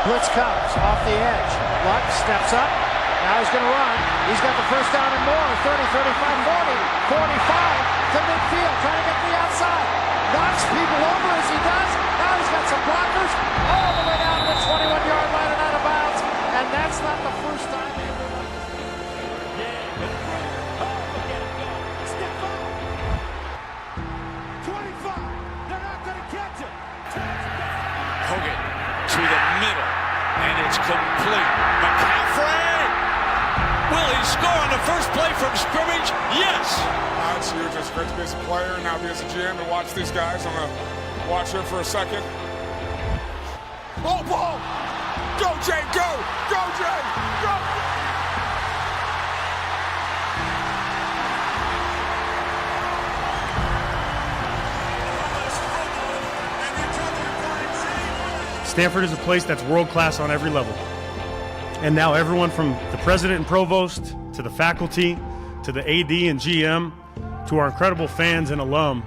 Blitz comes off the edge. Luck steps up. Now he's going to run. He's got the first down and more. 30, 35, 40, 45 to midfield. Trying to get to the outside. Knocks people over as he does. Now he's got some blockers all the way down to the 21-yard line and out of bounds. And that's not the first time they ever run this thing. Step up. 25. They're not going to catch him. Hogan to the middle, and it's complete. McCaffrey! Will he score on the first play from scrimmage? Yes! It's huge. It's great to be as a player and now be as a GM and watch these guys. I'm going to watch here for a second. Oh, ball! Go, Jay, go! Go, Jay! Go! Stanford is a place that's world-class on every level. And now everyone from the president and provost, to the faculty, to the AD and GM, to our incredible fans and alum,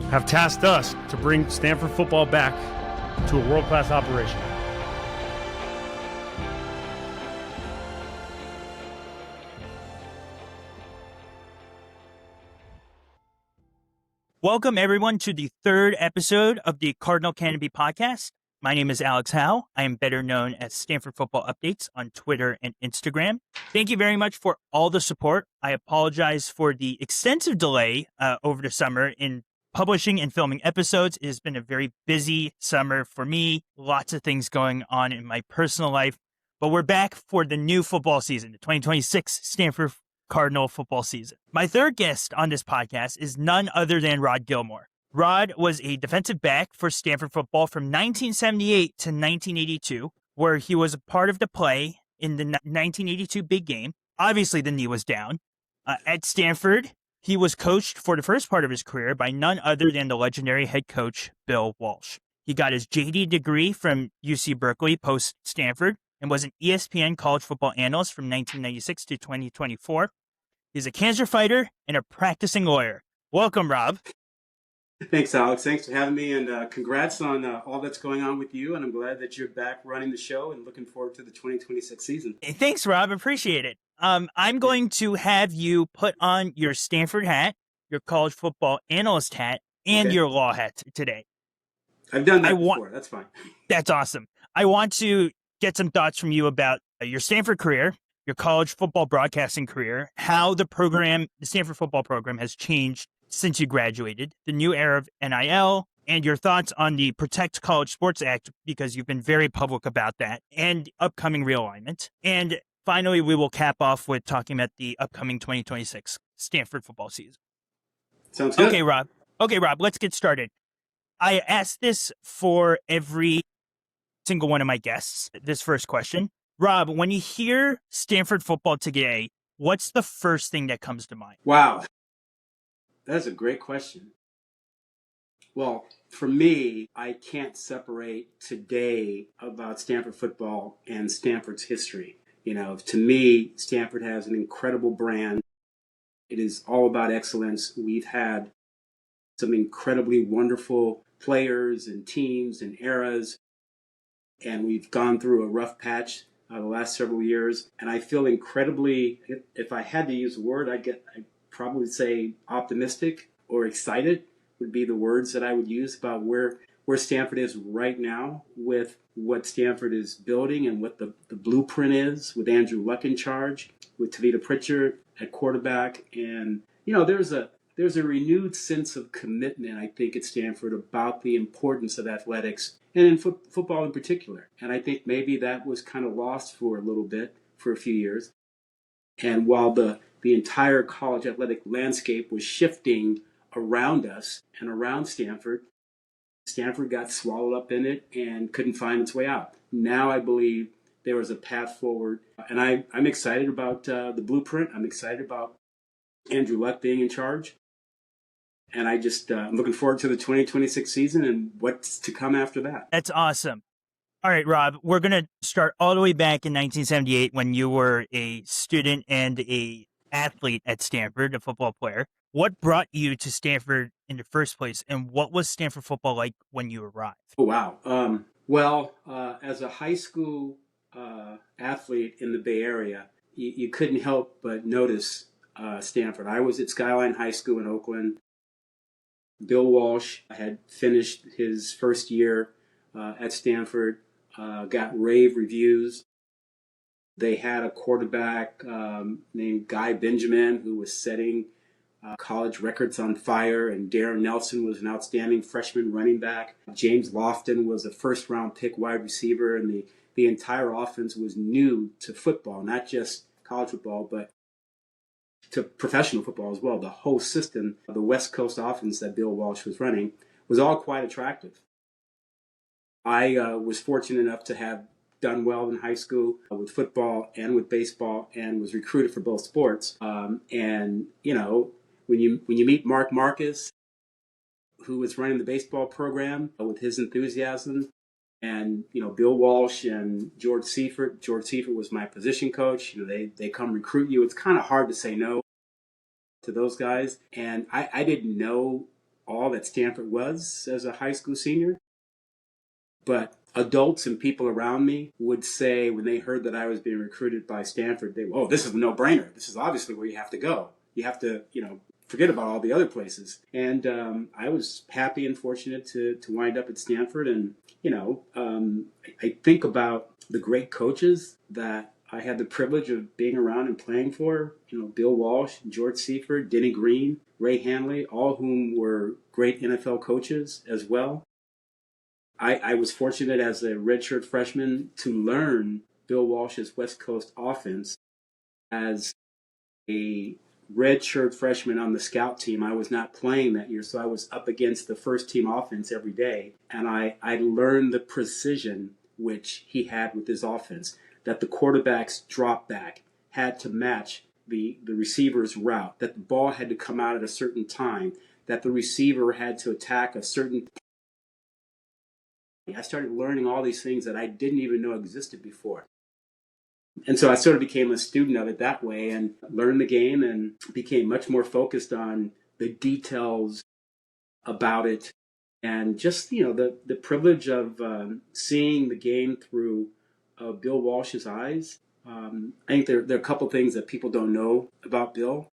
have tasked us to bring Stanford football back to a world-class operation. Welcome, everyone, to the third episode of the Cardinal Canopy Podcast. My name is Alex Howe. I am better known as Stanford Football Updates on Twitter and Instagram. Thank you very much for all the support. I apologize for the extensive delay over the summer in publishing and filming episodes. It has been a very busy summer for me. Lots of things going on in my personal life. But we're back for the new football season, the 2026 Stanford Cardinal football season. My third guest on this podcast is none other than Rod Gilmore. Rod was a defensive back for Stanford football from 1978 to 1982, where he was a part of the play in the 1982 big game. Obviously, the knee was down. At Stanford, he was coached for the first part of his career by none other than the legendary head coach, Bill Walsh. He got his JD degree from UC Berkeley post-Stanford and was an ESPN College Football Analyst from 1996 to 2024. He's a cancer fighter and a practicing lawyer. Welcome, Rob. Thanks, Alex. Thanks for having me, and congrats on all that's going on with you. And I'm glad that you're back running the show and looking forward to the 2026 season. Hey, thanks, Rob. Appreciate it. I'm going to have you put on your Stanford hat, your College Football Analyst hat, and your law hat today. I've done that before. That's fine. That's awesome. I want to get some thoughts from you about your Stanford career, your college football broadcasting career, how the Stanford football program has changed since you graduated, the new era of NIL, and your thoughts on the Protect College Sports Act, because you've been very public about that, and upcoming realignment. And finally, we will cap off with talking about the upcoming 2026 Stanford football season. Sounds good. Okay, Rob, let's get started. I asked this for every single one of my guests, this first question. Rob, when you hear Stanford football today, what's the first thing that comes to mind? Wow. That's a great question. Well, for me, I can't separate today about Stanford football and Stanford's history. You know, to me, Stanford has an incredible brand. It is all about excellence. We've had some incredibly wonderful players and teams and eras, and we've gone through a rough patch the last several years. And I feel incredibly, if I had to use a word, I'd probably say optimistic or excited would be the words that I would use about where Stanford is right now with what Stanford is building and what the blueprint is with Andrew Luck in charge, with Tavita Pritchard at quarterback. And, you know, there's a renewed sense of commitment, I think, at Stanford about the importance of athletics and in football in particular. And I think maybe that was kind of lost for a little bit, for a few years. And while the entire college athletic landscape was shifting around us and around Stanford got swallowed up in it and couldn't find its way out. Now I believe there is a path forward, and I'm excited about the blueprint. I'm excited about Andrew Luck being in charge, and I'm looking forward to the 2026 season and what's to come after that. That's awesome. All right, Rob, we're going to start all the way back in 1978 when you were a student and a athlete at Stanford, a football player. What brought you to Stanford in the first place, and what was Stanford football like when you arrived? Oh, wow. Well, as a high school athlete in the Bay Area, you couldn't help but notice Stanford. I was at Skyline High School in Oakland. Bill Walsh had finished his first year at Stanford, got rave reviews. They had a quarterback named Guy Benjamin who was setting college records on fire, and Darren Nelson was an outstanding freshman running back. James Lofton was a first-round pick wide receiver, and the entire offense was new to football, not just college football, but to professional football as well. The whole system, the West Coast offense that Bill Walsh was running, was all quite attractive. I was fortunate enough to have done well in high school with football and with baseball, and was recruited for both sports. And you know, when you meet Mark Marcus, who was running the baseball program with his enthusiasm, and you know, Bill Walsh and George Seifert. George Seifert was my position coach. You know, they come recruit you. It's kind of hard to say no to those guys. And I didn't know all that Stanford was as a high school senior, but adults and people around me would say when they heard that I was being recruited by Stanford, oh, this is a no-brainer. This is obviously where you have to go. You have to, you know, forget about all the other places. And I was happy and fortunate to wind up at Stanford. And, you know, I think about the great coaches that I had the privilege of being around and playing for, you know, Bill Walsh, George Seifert, Denny Green, Ray Hanley, all whom were great NFL coaches as well. I was fortunate as a redshirt freshman to learn Bill Walsh's West Coast offense. As a redshirt freshman on the scout team, I was not playing that year, so I was up against the first team offense every day. And I learned the precision which he had with his offense, that the quarterback's drop back had to match the receiver's route, that the ball had to come out at a certain time, that the receiver had to attack a certain. I started learning all these things that I didn't even know existed before. And so I sort of became a student of it that way and learned the game and became much more focused on the details about it. And just, you know, the privilege of seeing the game through Bill Walsh's eyes. I think there are a couple things that people don't know about Bill.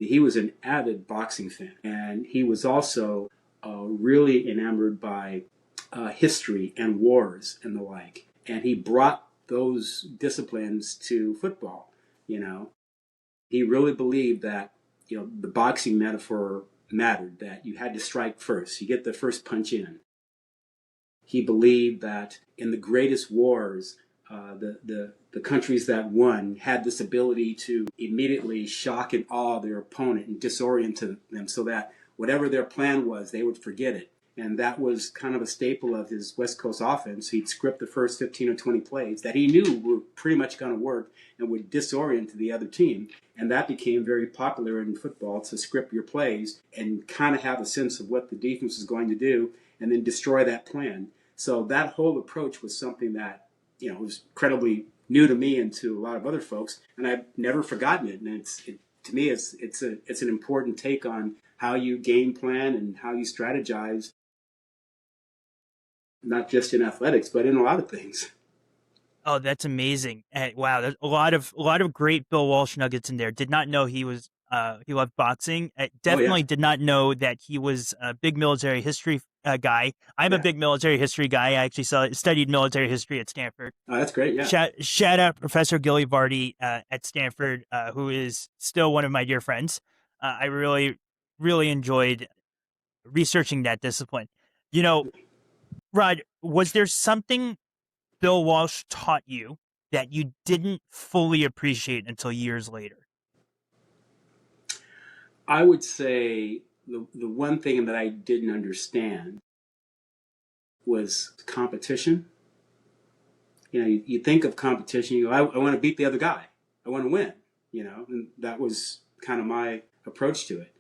He was an avid boxing fan, and he was also really enamored by history and wars and the like. And he brought those disciplines to football. You know, he really believed that, you know, the boxing metaphor mattered, that you had to strike first. You get the first punch in. He believed that in the greatest wars, the countries that won had this ability to immediately shock and awe their opponent and disorient them so that whatever their plan was, they would forget it. And that was kind of a staple of his West Coast offense. He'd script the first 15 or 20 plays that he knew were pretty much going to work and would disorient the other team. And that became very popular in football, to script your plays and kind of have a sense of what the defense is going to do and then destroy that plan. So that whole approach was something that, you know, was incredibly new to me and to a lot of other folks. And I've never forgotten it. And to me, it's an important take on how you game plan and how you strategize, not just in athletics, but in a lot of things. Oh, that's amazing! Wow, there's a lot of great Bill Walsh nuggets in there. Did not know he loved boxing. Definitely did not know that he was a big military history guy. I'm a big military history guy. I actually studied military history at Stanford. Oh, that's great. Yeah. Shout out Professor Gilly Vardy at Stanford, who is still one of my dear friends. I really enjoyed researching that discipline. You know, Rod, was there something Bill Walsh taught you that you didn't fully appreciate until years later? I would say the one thing that I didn't understand was competition. You know, you think of competition, you go, I want to beat the other guy. I want to win, you know, and that was kind of my approach to it.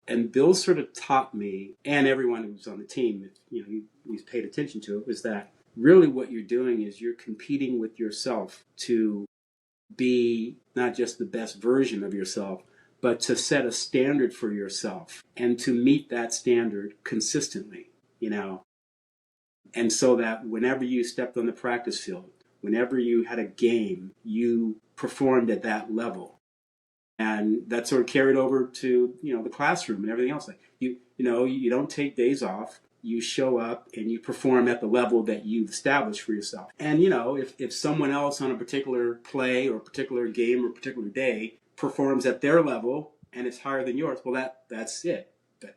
And Bill sort of taught me, and everyone who was on the team, if you know, you paid attention to it, was that really what you're doing is you're competing with yourself to be not just the best version of yourself, but to set a standard for yourself and to meet that standard consistently. You know, And so that whenever you stepped on the practice field, whenever you had a game, you performed at that level. And that sort of carried over to, the classroom and everything else. Like you don't take days off. You show up and you perform at the level that you've established for yourself. And, if someone else on a particular play or particular game or particular day performs at their level and it's higher than yours, well, that's it.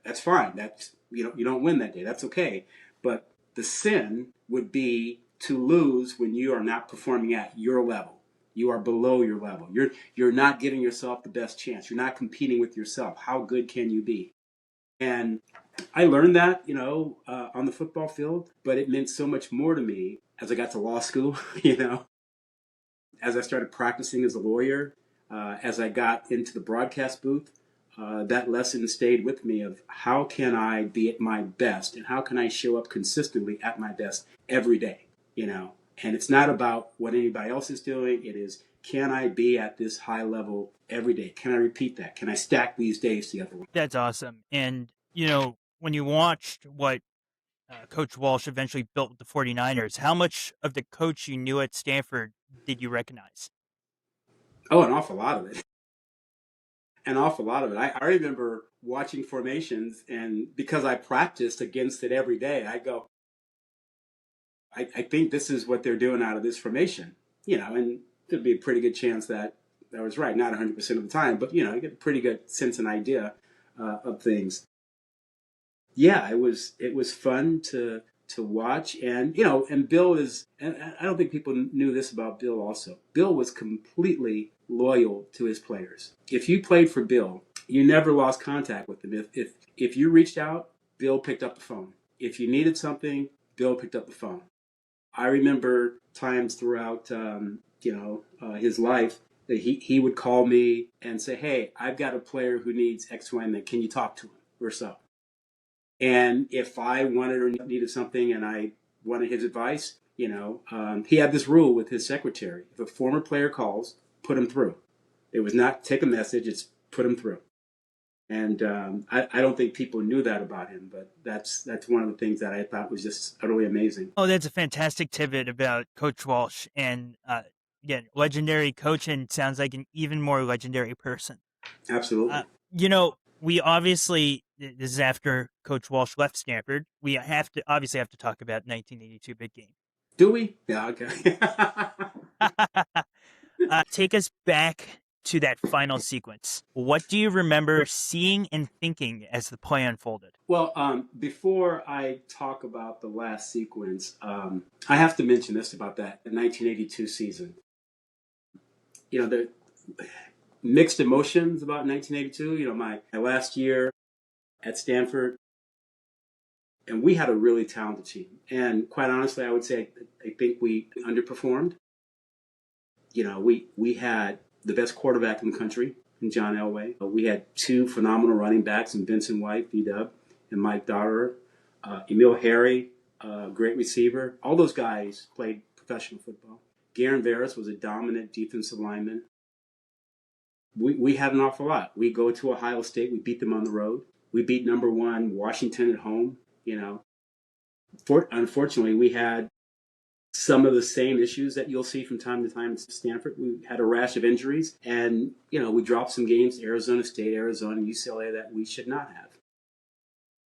That's fine. That's, you don't win that day. That's okay. But the sin would be to lose when you are not performing at your level. You are below your level. You're not giving yourself the best chance. You're not competing with yourself. How good can you be? And I learned that, on the football field, but it meant so much more to me as I got to law school, as I started practicing as a lawyer, as I got into the broadcast booth. That lesson stayed with me of how can I be at my best and how can I show up consistently at my best every day, And it's not about what anybody else is doing. It is, can I be at this high level every day? Can I repeat that? Can I stack these days together? That's awesome. And, when you watched what Coach Walsh eventually built with the 49ers, how much of the coach you knew at Stanford did you recognize? Oh, an awful lot of it. An awful lot of it. I remember watching formations, and because I practiced against it every day, I go, I think this is what they're doing out of this formation, and there'd be a pretty good chance that I was right. Not 100% of the time, but, you get a pretty good sense and idea of things. Yeah, it was fun to watch. And, and Bill is, and I don't think people knew this about Bill also. Bill was completely loyal to his players. If you played for Bill, you never lost contact with him. If you reached out, Bill picked up the phone. If you needed something, Bill picked up the phone. I remember times throughout, his life that he would call me and say, "Hey, I've got a player who needs X, Y, and Z. Can you talk to him?" or so. And if I wanted or needed something and I wanted his advice, he had this rule with his secretary. If a former player calls, put him through. It was not take a message, it's put him through. And I don't think people knew that about him, but that's one of the things that I thought was just utterly amazing. Oh, that's a fantastic tidbit about Coach Walsh. And again, legendary coach, and sounds like an even more legendary person. Absolutely. We obviously, this is after Coach Walsh left Stanford, we have to talk about 1982 big game. Do we? Yeah, okay. Take us back to that final sequence. What do you remember seeing and thinking as the play unfolded? Well, before I talk about the last sequence, I have to mention this about that 1982 season. The mixed emotions about 1982. My last year at Stanford, and we had a really talented team. And quite honestly, I would say I think we underperformed. We had the best quarterback in the country in John Elway. We had two phenomenal running backs in Vincent White, V-Dub, and Mike Dotterer. Emil Harry, great receiver. All those guys played professional football. Garen Veras was a dominant defensive lineman. We had an awful lot. We go to Ohio State. We beat them on the road. We beat number 1 Washington at home. Unfortunately, we had some of the same issues that you'll see from time to time at Stanford. We had a rash of injuries, and we dropped some games, Arizona State, Arizona, and UCLA, that we should not have.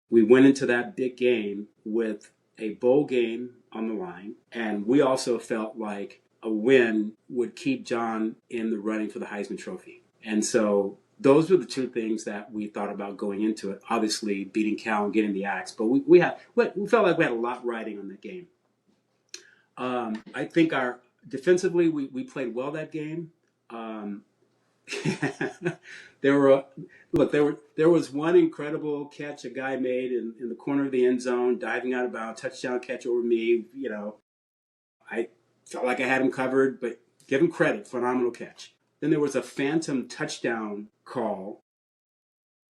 We went into that big game with a bowl game on the line, and we also felt like a win would keep John in the running for the Heisman Trophy. And so those were the two things that we thought about going into it. Obviously, beating Cal and getting the axe, but we felt like we had a lot riding on that game. I think defensively we played well that game. There was one incredible catch a guy made in the corner of the end zone, diving out of bounds, touchdown catch over me. I felt like I had him covered, but give him credit, phenomenal catch. Then there was a phantom touchdown call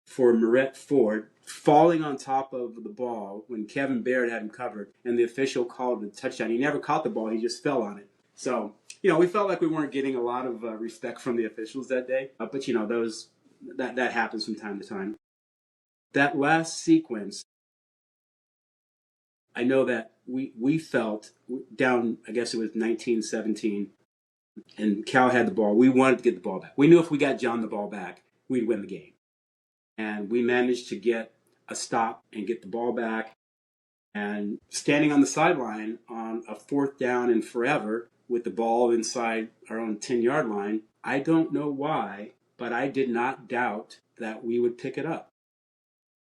for Marette Ford falling on top of the ball when Kevin Baird had him covered, and the official called the touchdown. He never caught the ball, he just fell on it. So, we felt like we weren't getting a lot of respect from the officials that day. But, that happens from time to time. That last sequence, I know that we felt down, I guess it was 1917, and Cal had the ball. We wanted to get the ball back. We knew if we got John the ball back, we'd win the game. And we managed to get a stop and get the ball back. And standing on the sideline on a 4th down and forever with the ball inside our own 10-yard line, I don't know why, but I did not doubt that we would pick it up.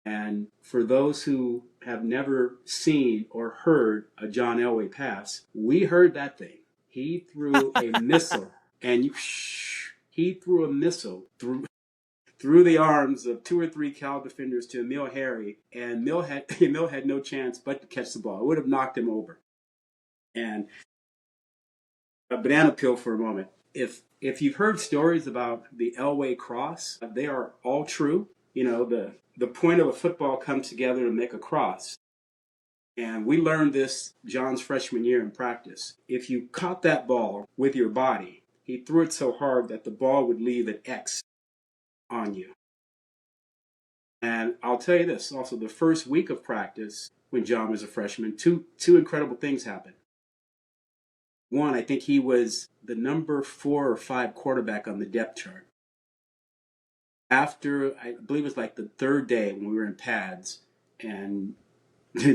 And for those who have never seen or heard a John Elway pass, we heard that thing. He threw a missile, and he threw a missile through the arms of 2 or 3 Cal defenders to Emil Harry, and Emil had no chance but to catch the ball. It would have knocked him over. And a banana peel for a moment. If you've heard stories about the Elway cross, they are all true. You know, the point of a football comes together to make a cross. And we learned this John's freshman year in practice. If you caught that ball with your body, he threw it so hard that the ball would leave an X on you. And I'll tell you this, also the first week of practice when John was a freshman, two incredible things happened. One, I think he was the number 4 or 5 quarterback on the depth chart. After, I believe it was like the 3rd day when we were in pads, and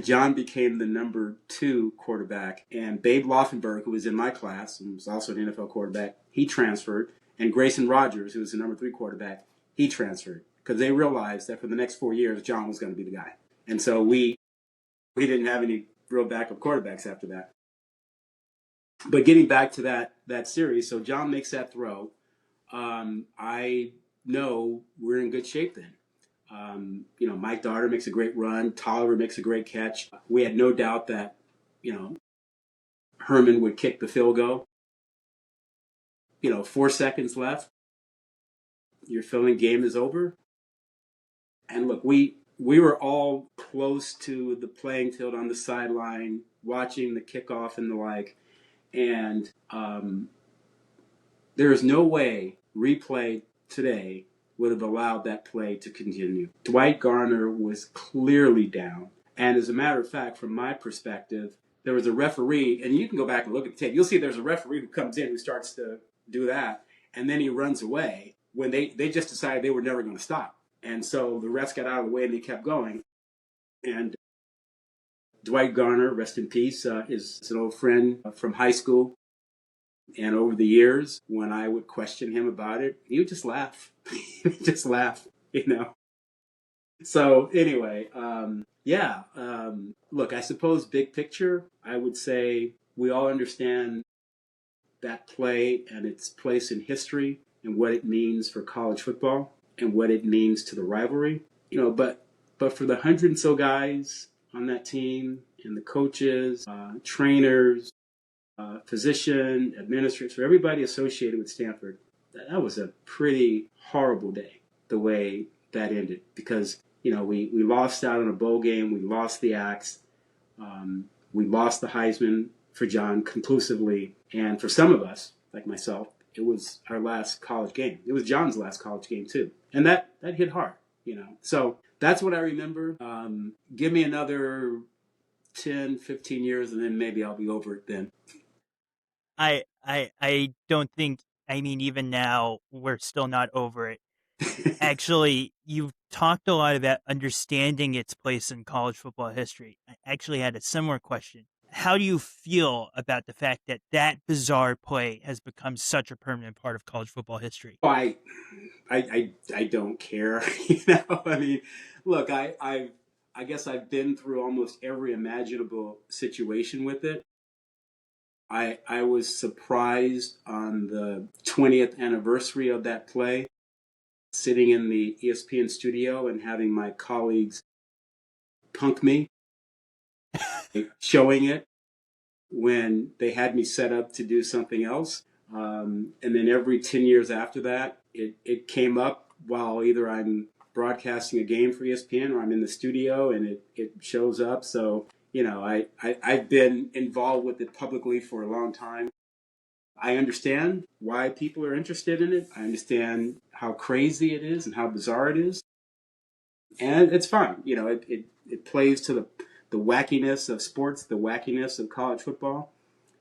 John became the number 2 quarterback, and Babe Laufenberg, who was in my class and was also an NFL quarterback, he transferred, and Grayson Rogers, who was the number 3 quarterback, he transferred, because they realized that for the next 4 years, John was going to be the guy. And so we didn't have any real backup quarterbacks after that. But getting back to that series, so John makes that throw. I know we're in good shape then. Mike Darter makes a great run. Tolliver makes a great catch. We had no doubt that, Herman would kick the field goal. 4 seconds left. You're feeling game is over. And look, we were all close to the playing field on the sideline, watching the kickoff and the like. And there is no way replay today would have allowed that play to continue. Dwight Garner was clearly down. And as a matter of fact, from my perspective, there was a referee, and you can go back and look at the tape. You'll see there's a referee who comes in who starts to do that, and then he runs away when they just decided they were never going to stop. And so the refs got out of the way and they kept going. And Dwight Garner, rest in peace, is an old friend from high school. And over the years, when I would question him about it, he would just laugh. He would just laugh, So anyway, look, I suppose big picture, I would say we all understand that play and its place in history and what it means for college football and what it means to the rivalry. But for the 100 and so guys on that team and the coaches, trainers, physician, administrators, for everybody associated with Stanford, that was a pretty horrible day, the way that ended. Because, we lost out on a bowl game. We lost the Axe. We lost the Heisman for John conclusively. And for some of us, like myself, it was our last college game. It was John's last college game, too. And that hit hard, So that's what I remember. Give me another 10, 15 years, and then maybe I'll be over it then. I don't think, even now, we're still not over it. Actually, you've talked a lot about understanding its place in college football history. I actually had a similar question. How do you feel about the fact that that bizarre play has become such a permanent part of college football history? I don't care. Look, I guess I've been through almost every imaginable situation with it. I was surprised on the 20th anniversary of that play, sitting in the ESPN studio and having my colleagues punk me, showing it when they had me set up to do something else. And then every 10 years after that, it came up while either I'm broadcasting a game for ESPN or I'm in the studio and it shows up. So, I've been involved with it publicly for a long time. I understand why people are interested in it. I understand how crazy it is and how bizarre it is. And it's fine. It plays to the wackiness of sports, the wackiness of college football,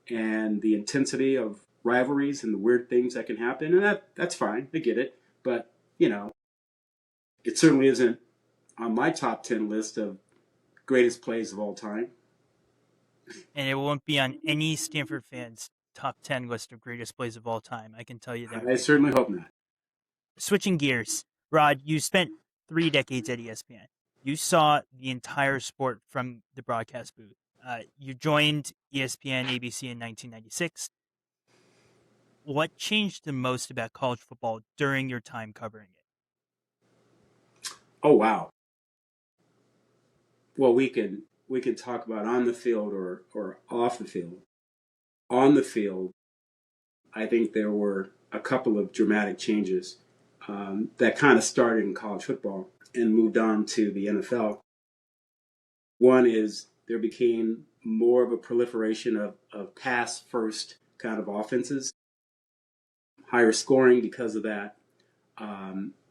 and the intensity of rivalries and the weird things that can happen. And that's fine. I get it. But, it certainly isn't on my top 10 list of greatest plays of all time. And it won't be on any Stanford fans' top 10 list of greatest plays of all time. I can tell you that. I certainly hope not. Switching gears, Rod, you spent 3 decades at ESPN. You saw the entire sport from the broadcast booth. You joined ESPN ABC in 1996. What changed the most about college football during your time covering it? Oh, wow. Well, we can talk about on the field or off the field. On the field, I think there were a couple of dramatic changes that kind of started in college football and moved on to the NFL. One is there became more of a proliferation of pass-first kind of offenses, higher scoring because of that,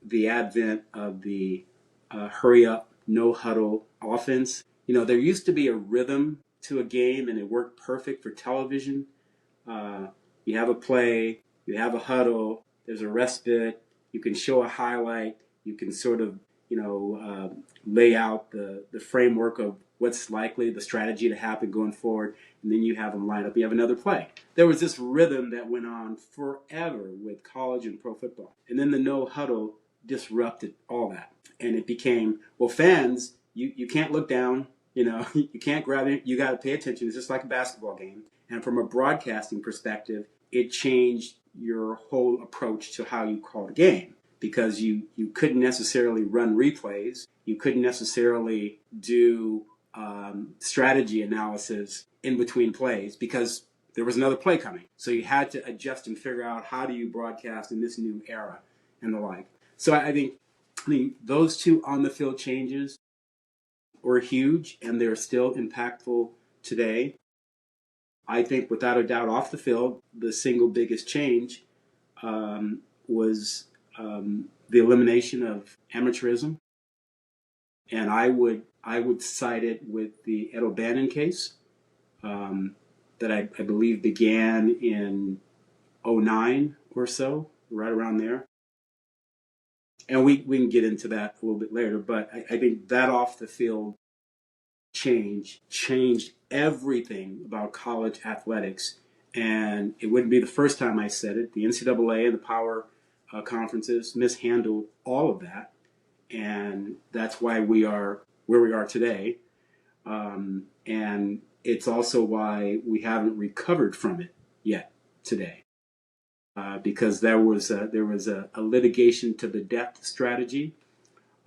the advent of the hurry-up, no-huddle offense. There used to be a rhythm to a game, and it worked perfect for television. You have a play, you have a huddle, there's a respite, you can show a highlight, you can sort of, lay out the framework of what's likely, the strategy to happen going forward, and then you have them line up, you have another play. There was this rhythm that went on forever with college and pro football. And then the no huddle disrupted all that. And it became, well, fans, you can't look down, you can't grab it, you got to pay attention. It's just like a basketball game. And from a broadcasting perspective, it changed your whole approach to how you call the game, because you couldn't necessarily run replays. You couldn't necessarily do strategy analysis in between plays because there was another play coming. So you had to adjust and figure out how do you broadcast in this new era and the like. So I think those two on-the-field changes were huge, and they're still impactful today. I think, without a doubt, off the field, the single biggest change was the elimination of amateurism, and I would cite it with the Ed O'Bannon case that I believe began in 2009 or so, right around there. And we can get into that a little bit later, but I think that off the field change changed everything about college athletics. And it wouldn't be the first time I said it. The NCAA and the power conferences mishandled all of that. And that's why we are where we are today. And it's also why we haven't recovered from it yet today. Because there was a litigation to the death strategy,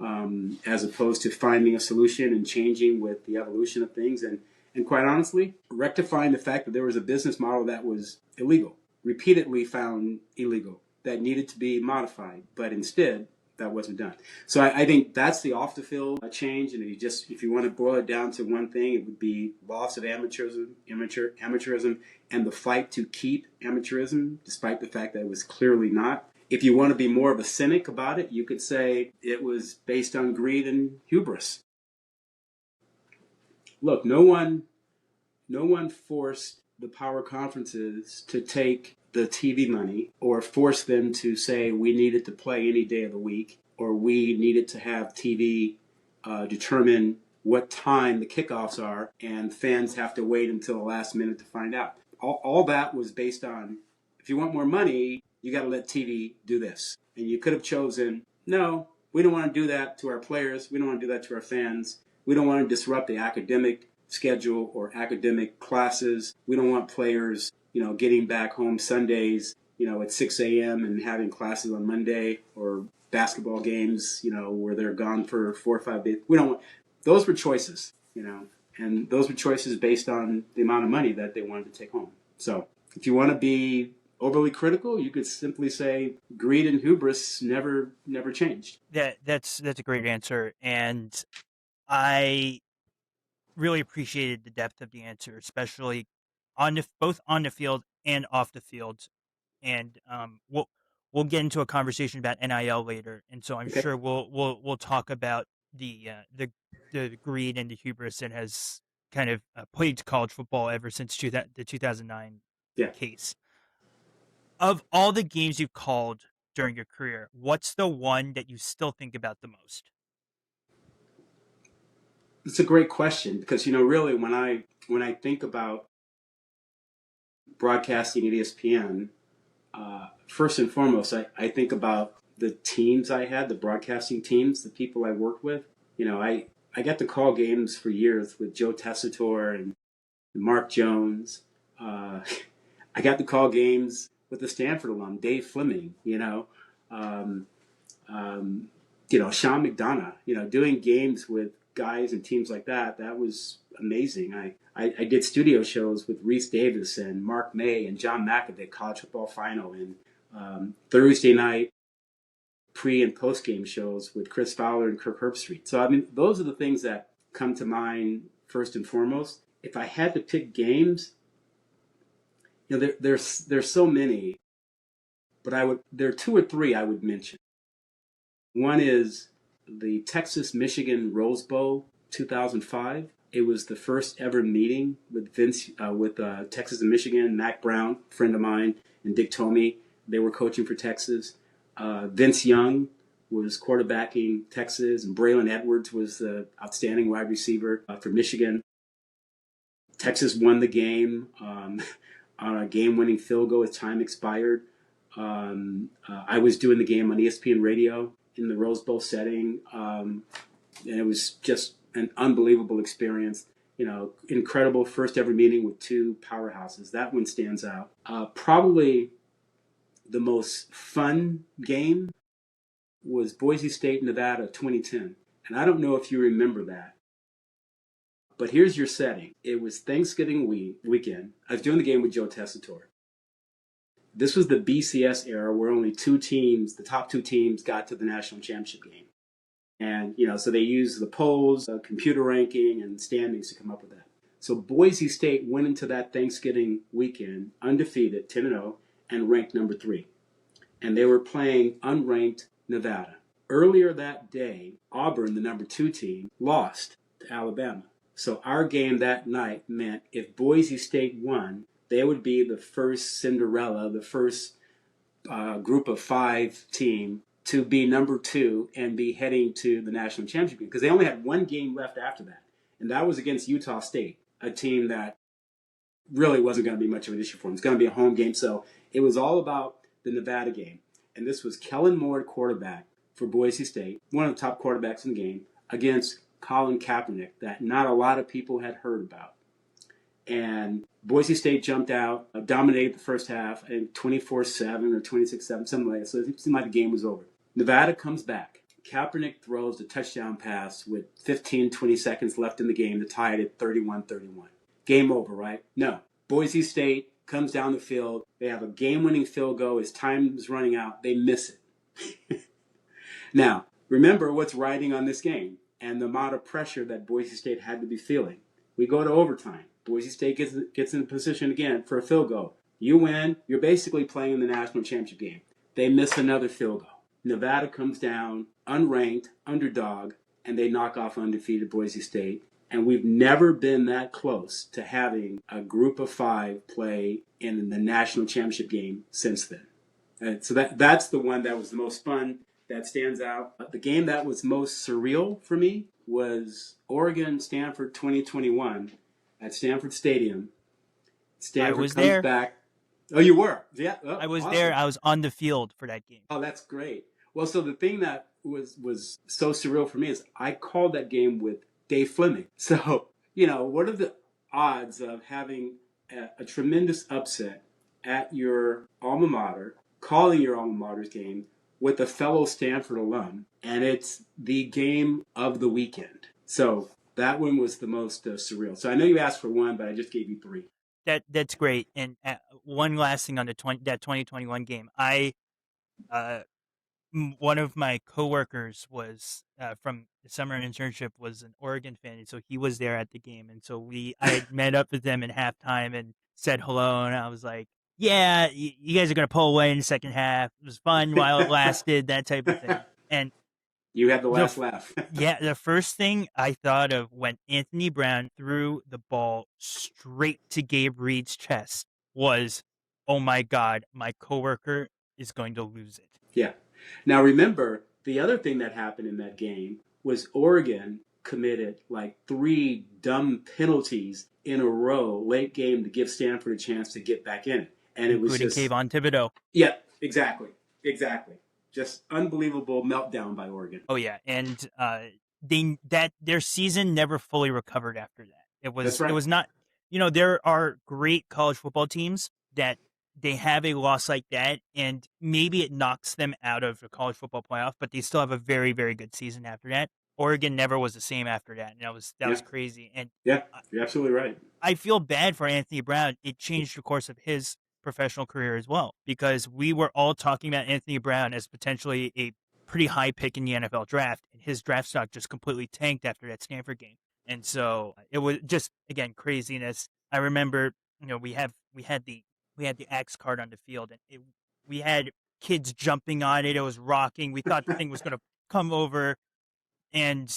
as opposed to finding a solution and changing with the evolution of things, and quite honestly, rectifying the fact that there was a business model that was illegal, repeatedly found illegal, that needed to be modified, but instead that wasn't done. So I think that's the off the field change, and if you want to boil it down to one thing, it would be loss of amateurism, and the fight to keep amateurism, despite the fact that it was clearly not. If you want to be more of a cynic about it, you could say it was based on greed and hubris. Look, no one forced the power conferences to take the TV money or force them to say we needed to play any day of the week, or we needed to have TV determine what time the kickoffs are, and fans have to wait until the last minute to find out. All that was based on, if you want more money, you got to let TV do this. And you could have chosen, no, we don't want to do that to our players. We don't want to do that to our fans. We don't want to disrupt the academic schedule or academic classes. We don't want players, getting back home Sundays, at 6 a.m. and having classes on Monday, or basketball games, where they're gone for 4 or 5 days. We don't want, those were choices, and those were choices based on the amount of money that they wanted to take home. So if you want to be overly critical, you could simply say greed and hubris never changed. That's a great answer, and I really appreciated the depth of the answer, especially both on the field and off the field. And we'll get into a conversation about NIL later, and so I'm Okay. sure we'll talk about the greed and the hubris that has kind of plagued college football ever since the 2009 Yeah. case. Of all the games you've called during your career, what's the one that you still think about the most? It's a great question because, really when I think about broadcasting at ESPN, first and foremost, I think about the teams I had, the broadcasting teams, the people I worked with. I got to call games for years with Joe Tessitore and Mark Jones. I got to call games with the Stanford alum, Dave Fleming, Sean McDonough, doing games with guys and teams like that was amazing. I did studio shows with Reese Davis and Mark May and John McAdoo, college football final, and Thursday night pre and post game shows with Chris Fowler and Kirk Herbstreit. So those are the things that come to mind first and foremost. If I had to pick games, there's so many, but there are two or three I would mention. One is the Texas-Michigan Rose Bowl 2005. It was the first ever meeting with Texas and Michigan. Mac Brown, friend of mine, and Dick Tomey, they were coaching for Texas. Vince Young was quarterbacking Texas, and Braylon Edwards was the outstanding wide receiver for Michigan. Texas won the game on a game-winning field goal as time expired. I was doing the game on ESPN Radio in the Rose Bowl setting, and it was just an unbelievable experience. Incredible first ever meeting with two powerhouses. That one stands out. Probably the most fun game was Boise State, Nevada, 2010. And I don't know if you remember that, but here's your setting. It was Thanksgiving weekend. I was doing the game with Joe Tessitore. This was the BCS era where only the top two teams got to the national championship game. And, so they used the polls, computer ranking, and standings to come up with that. So Boise State went into that Thanksgiving weekend undefeated, 10-0, and ranked number 3. And they were playing unranked Nevada. Earlier that day, Auburn, the number 2 team, lost to Alabama. So our game that night meant if Boise State won, they would be the first Cinderella, the first group of 5 team to be number 2 and be heading to the national championship game, because they only had one game left after that. And that was against Utah State, a team that really wasn't going to be much of an issue for them. It's going to be a home game. So it was all about the Nevada game. And this was Kellen Moore, quarterback for Boise State, one of the top quarterbacks in the game, against Colin Kaepernick, that not a lot of people had heard about. And Boise State jumped out, dominated the first half, I think 24-7 or 26-7, something like that. So it seemed like the game was over. Nevada comes back. Kaepernick throws a touchdown pass with 15, 20 seconds left in the game to tie it at 31-31. Game over, right? No. Boise State comes down the field. They have a game-winning field goal. As time is running out, they miss it. Now, remember what's riding on this game and the amount of pressure that Boise State had to be feeling. We go to overtime. Boise State gets in position again for a field goal. You win. You're basically playing in the national championship game. They miss another field goal. Nevada comes down, unranked, underdog, and they knock off undefeated Boise State. And we've never been that close to having a group of 5 play in the national championship game since then. And so that's the one that was the most fun, that stands out. The game that was most surreal for me was Oregon-Stanford 2021 at Stanford Stadium. Stanford comes back. Oh, you were? Yeah. Oh, I was awesome. there. I was on the field for that game. Oh, that's great. Well, so the thing that was so surreal for me is I called that game with Dave Fleming. So, what are the odds of having a tremendous upset at your alma mater, calling your alma mater's game with a fellow Stanford alum, and it's the game of the weekend. So that one was the most surreal. So I know you asked for one, but I just gave you 3. That's great. And one last thing on that 2021 game, one of my coworkers was from the summer internship was an Oregon fan, and so he was there at the game, and so I met up with them in halftime and said hello, and I was like, "Yeah, you guys are gonna pull away in the second half. It was fun while it lasted, that type of thing." And You had the last laugh. Yeah, the first thing I thought of when Anthony Brown threw the ball straight to Gabe Reed's chest was, oh my God, my coworker is going to lose it. Yeah. Now remember, the other thing that happened in that game was Oregon committed like 3 dumb penalties in a row late game to give Stanford a chance to get back in it. And it was just Kayvon Thibodeau. Yeah, exactly. Just unbelievable meltdown by Oregon. Oh yeah, and their season never fully recovered after that. That's right. It was not. There are great college football teams that they have a loss like that, and maybe it knocks them out of the college football playoff, but they still have a very, very good season after that. Oregon never was the same after that, and that was crazy. And yeah, you're absolutely right. I feel bad for Anthony Brown. It changed the course of his professional career as well, because we were all talking about Anthony Brown as potentially a pretty high pick in the NFL draft, and his draft stock just completely tanked after that Stanford game. And so it was just, again, craziness. I remember, we had the X card on the field, and we had kids jumping on it. It was rocking. We thought the thing was going to come over, and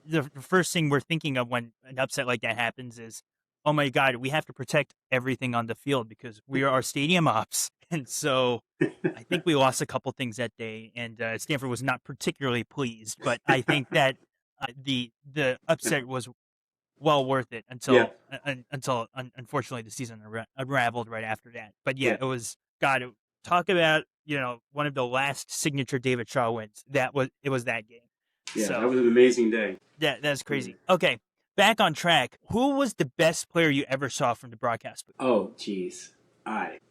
the first thing we're thinking of when an upset like that happens is, oh my God, we have to protect everything on the field because we are our stadium ops. And so I think we lost a couple things that day, and Stanford was not particularly pleased. But I think that the upset was well worth it until unfortunately the season unraveled right after that. But it was, God, talk about, one of the last signature David Shaw wins. It was that game. Yeah, so, that was an amazing day. That's crazy. Okay. Back on track, who was the best player you ever saw from the broadcast booth? Oh, geez.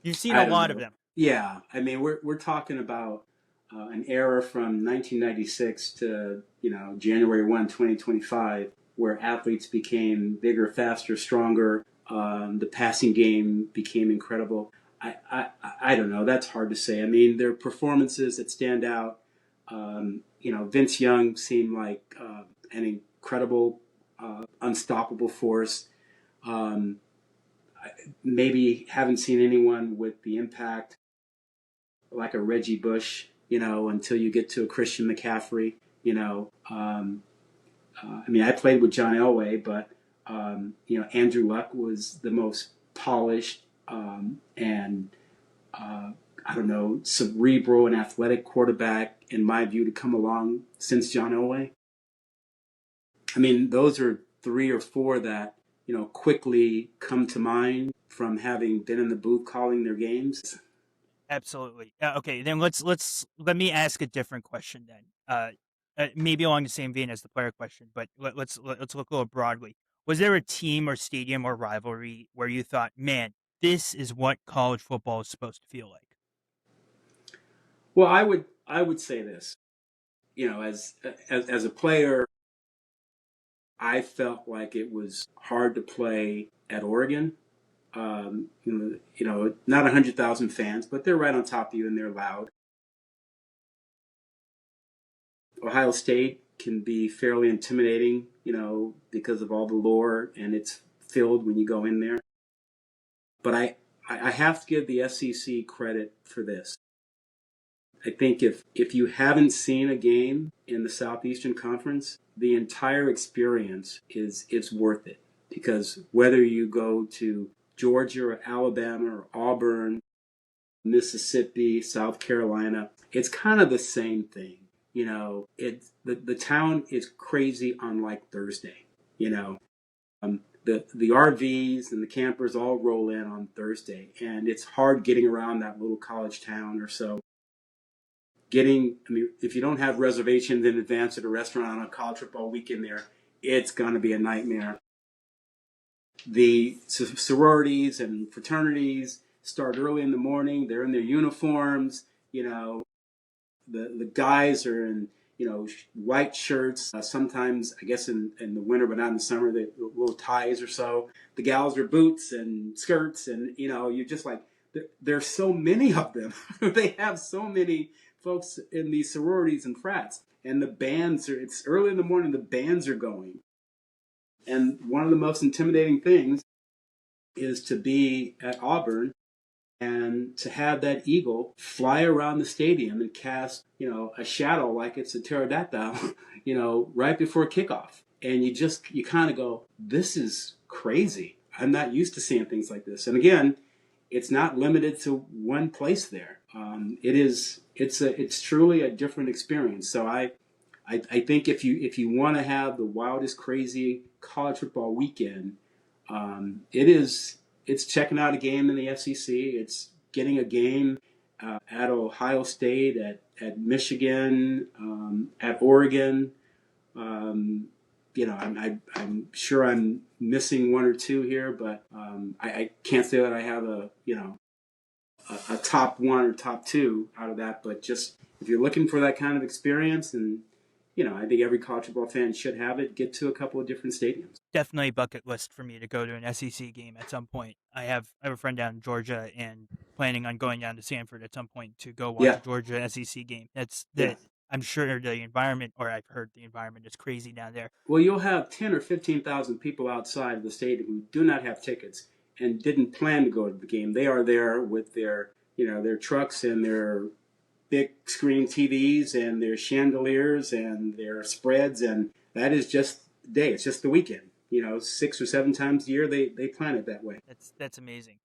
You've seen a lot of them. Yeah. I mean, we're talking about an era from 1996 to, January 1, 2025, where athletes became bigger, faster, stronger. The passing game became incredible. I don't know. That's hard to say. I mean, there are performances that stand out. Vince Young seemed like an incredible unstoppable force. Maybe haven't seen anyone with the impact like a Reggie Bush, until you get to a Christian McCaffrey. I played with John Elway, but Andrew Luck was the most polished and cerebral and athletic quarterback, in my view, to come along since John Elway. I mean, those are 3 or 4 that, quickly come to mind from having been in the booth calling their games. Absolutely. Okay, then let me ask a different question then. Maybe along the same vein as the player question, but let's look a little broadly. Was there a team or stadium or rivalry where you thought, man, this is what college football is supposed to feel like? Well, I would say this. As a player, I felt like it was hard to play at Oregon. Not 100,000 fans, but they're right on top of you and they're loud. Ohio State can be fairly intimidating, because of all the lore, and it's filled when you go in there. But I have to give the SEC credit for this. I think if you haven't seen a game in the Southeastern Conference, the entire experience is worth it. Because whether you go to Georgia or Alabama or Auburn, Mississippi, South Carolina, it's kind of the same thing. The town is crazy unlike Thursday. The RVs and the campers all roll in on Thursday, and it's hard getting around that little college town or so. If you don't have reservations in advance at a restaurant on a college football weekend there, it's going to be a nightmare. The sororities and fraternities start early in the morning. They're in their uniforms. The guys are in, white shirts. Sometimes, I guess in the winter, but not in the summer, they little ties or so. The gals are boots and skirts, and, you're just like, there's so many of them. They have so many folks in these sororities and frats. And the bands it's early in the morning, the bands are going. And one of the most intimidating things is to be at Auburn And to have that eagle fly around the stadium and cast, a shadow like it's a pterodactyl, right before kickoff. And you kind of go, this is crazy. I'm not used to seeing things like this. And again, it's not limited to one place there. It's truly a different experience. So I think if you want to have the wildest, crazy college football weekend, it's checking out a game in the SEC. It's getting a game at Ohio State, at Michigan, at Oregon. I'm sure I'm missing one or two here, but I can't say that I have a top one or top two out of that. But just if you're looking for that kind of experience, and I think every college football fan should have it, get to a couple of different stadiums. Definitely a bucket list for me to go to an SEC game at some point. I have a friend down in Georgia and planning on going down to Stanford at some point to go watch a Georgia SEC game. I'm sure the environment, or I've heard the environment is crazy down there. Well, you'll have 10 or 15,000 people outside of the stadium who do not have tickets and didn't plan to go to the game. They are there with their trucks and their big screen TVs and their chandeliers and their spreads, and that is just the day. It's just the weekend. 6 or 7 times a year they plan it that way. That's amazing.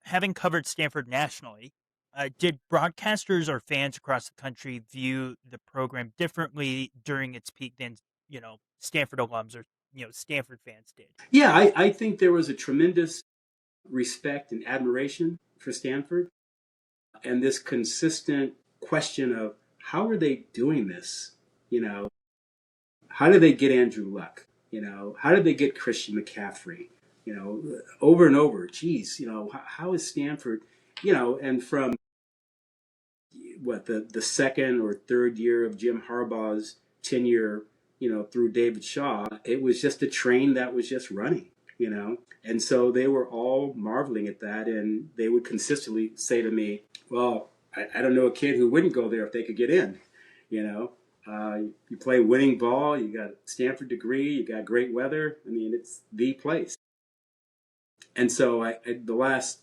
Having covered Stanford nationally, did broadcasters or fans across the country view the program differently during its peak than Stanford alums or Stanford fans did? Yeah, I think there was a tremendous respect and admiration for Stanford, and this consistent question of how are they doing this? How did they get Andrew Luck? How did they get Christian McCaffrey? Over and over, geez, how is Stanford, and from the second or third year of Jim Harbaugh's tenure, through David Shaw, it was just a train that was just running, and so they were all marveling at that, and they would consistently say to me, well, I don't know a kid who wouldn't go there if they could get in, you play winning ball, you got a Stanford degree, you got great weather. I mean, it's the place. And so the last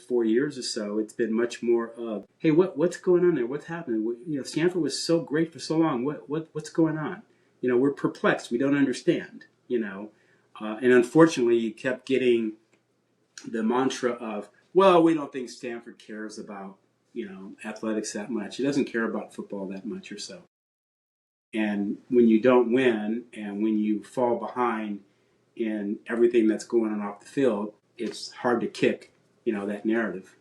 4 years or so, it's been much more of, hey, what's going on there? What's happening? Stanford was so great for so long. What's going on? We're perplexed. We don't understand. And unfortunately, you kept getting the mantra of, well, we don't think Stanford cares about athletics that much. It doesn't care about football that much or so. And when you don't win and when you fall behind in everything that's going on off the field, it's hard to kick, that narrative.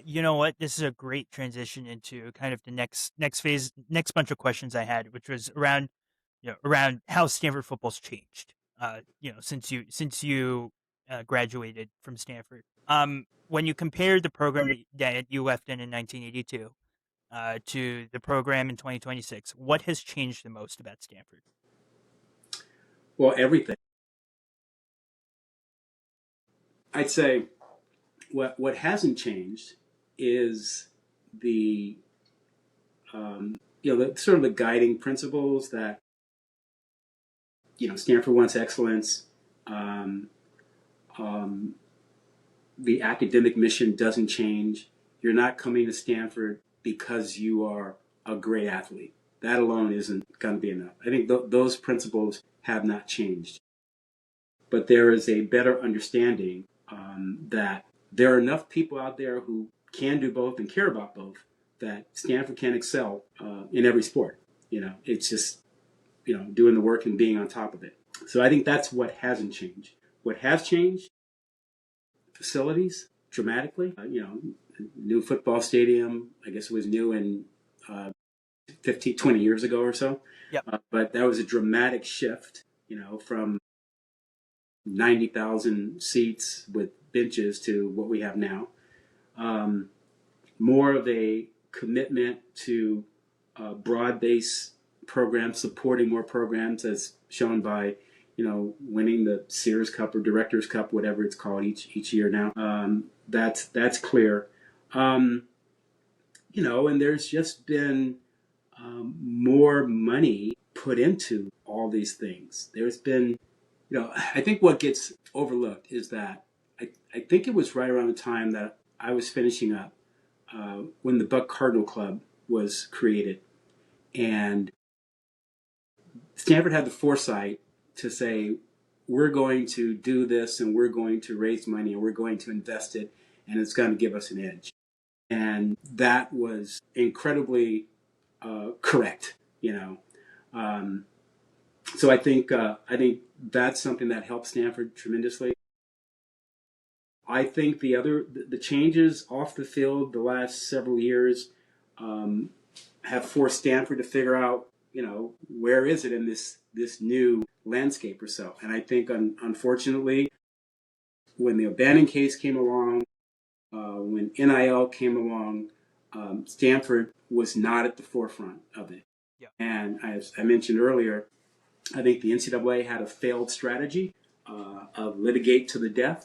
You know what? This is a great transition into kind of the next phase, next bunch of questions I had, which was around how Stanford football's changed, since you graduated from Stanford. When you compare the program that you left in 1982 to the program in 2026, what has changed the most about Stanford? Well, everything. I'd say what hasn't changed is the sort of the guiding principles that Stanford wants excellence. The academic mission doesn't change. You're not coming to Stanford because you are a great athlete. That alone isn't going to be enough. I think those principles have not changed. But there is a better understanding that there are enough people out there who can do both and care about both, that Stanford can excel in every sport. It's just, doing the work and being on top of it. So I think that's what hasn't changed. What has changed, facilities dramatically. New football stadium, I guess it was new in 20 years ago or so. Yep. But that was a dramatic shift, from 90,000 seats with benches to what we have now. More of a commitment to broad-based programs, supporting more programs, as shown by, winning the Sears Cup or Directors Cup, whatever it's called each year now. That's clear. And there's just been more money put into all these things. There's been, I think what gets overlooked is that I think it was right around the time that I was finishing up when the Buck Cardinal Club was created. And Stanford had the foresight to say, we're going to do this and we're going to raise money and we're going to invest it and it's going to give us an edge. And that was incredibly correct, So I think that's something that helped Stanford tremendously. I think the changes off the field the last several years have forced Stanford to figure out, where is it in this new landscape or so. And I think, unfortunately, when the O'Bannon case came along, when NIL came along, Stanford was not at the forefront of it. Yeah. And as I mentioned earlier, I think the NCAA had a failed strategy of litigate to the death.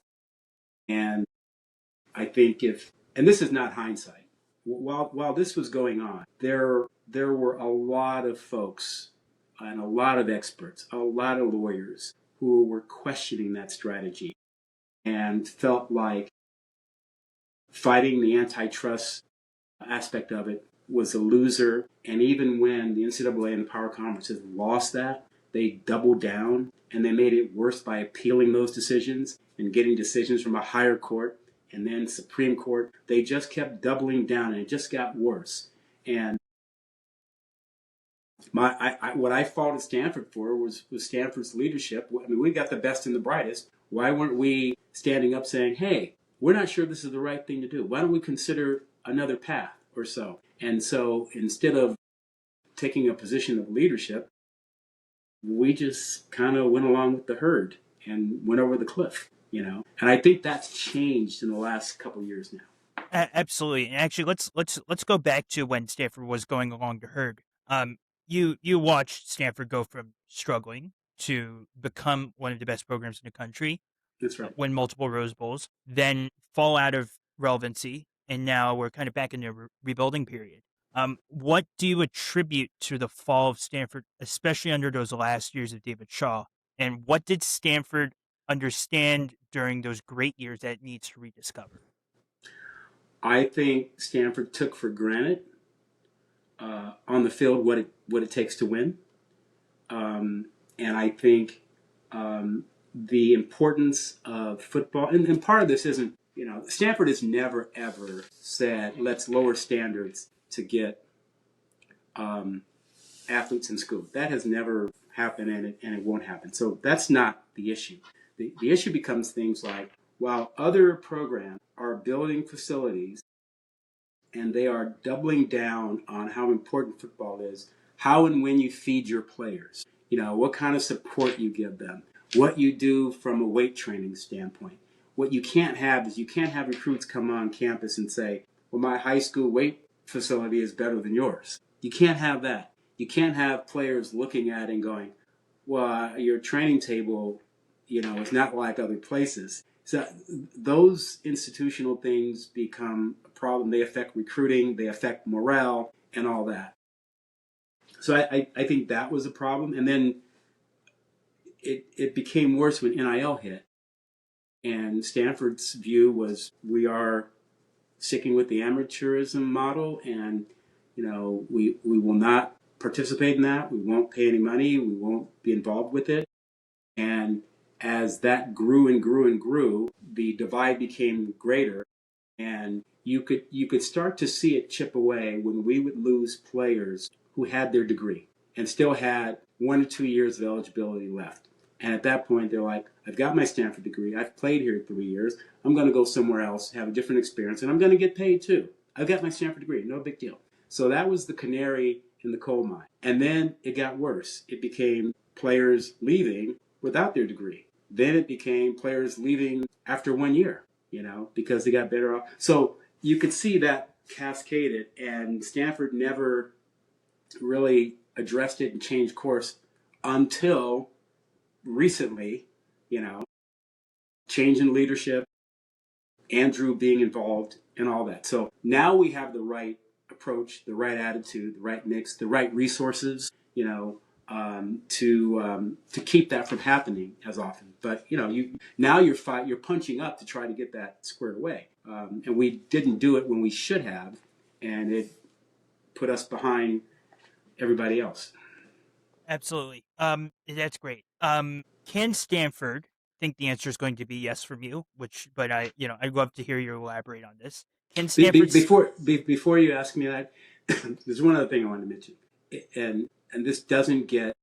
And I think and this is not hindsight, while this was going on, there were a lot of folks and a lot of experts, a lot of lawyers who were questioning that strategy and felt like fighting the antitrust aspect of it was a loser. And even when the NCAA and the power conferences lost that, they doubled down and they made it worse by appealing those decisions and getting decisions from a higher court and then Supreme Court. They just kept doubling down and it just got worse. And what I faulted Stanford for was Stanford's leadership. I mean, we got the best and the brightest. Why weren't we standing up saying, hey, we're not sure this is the right thing to do. Why don't we consider another path or so? And so instead of taking a position of leadership, we just kind of went along with the herd and went over the cliff, And I think that's changed in the last couple of years now. Absolutely. And actually, let's go back to when Stanford was going along the herd. You watched Stanford go from struggling to become one of the best programs in the country. That's right. Win multiple Rose Bowls, then fall out of relevancy, and now we're kind of back in the rebuilding period. What do you attribute to the fall of Stanford, especially under those last years of David Shaw? And what did Stanford understand during those great years that it needs to rediscover? I think Stanford took for granted on the field what it takes to win. And I think the importance of football, and part of this isn't, Stanford has never, ever said, let's lower standards to get athletes in school. That has never happened, and it won't happen. So that's not the issue. The issue becomes things like, while other programs are building facilities and they are doubling down on how important football is, how and when you feed your players, what kind of support you give them, what you do from a weight training standpoint. What you can't have is recruits come on campus and say, well, my high school weight facility is better than yours. You can't have that. You can't have players looking at it and going, well, your training table, is not like other places. So those institutional things become a problem. They affect recruiting, they affect morale, and all that. So I think that was a problem. And then it became worse when NIL hit. And Stanford's view was, we are sticking with the amateurism model, and we will not participate in that. We won't pay any money. We won't be involved with it. And as that grew and grew and grew, the divide became greater, and you could start to see it chip away when we would lose players who had their degree and still had 1 or 2 years of eligibility left. And at that point, they're like, I've got my Stanford degree. I've played here 3 years. I'm going to go somewhere else, have a different experience, and I'm going to get paid too. I've got my Stanford degree. No big deal. So that was the canary in the coal mine. And then it got worse. It became players leaving without their degree. Then it became players leaving after 1 year, because they got better off. So you could see that cascaded, and Stanford never really addressed it and changed course until recently, change in leadership, Andrew being involved, and all that. So now we have the right approach, the right attitude, the right mix, the right resources. to keep that from happening as often. But you're punching up to try to get that squared away, and we didn't do it when we should have, and it put us behind everybody else. Absolutely. That's great. Can Stanford? I think the answer is going to be yes from you. But I'd love to hear you elaborate on this. Can Stanford? Before you ask me that, there's one other thing I want to mention, and this doesn't get.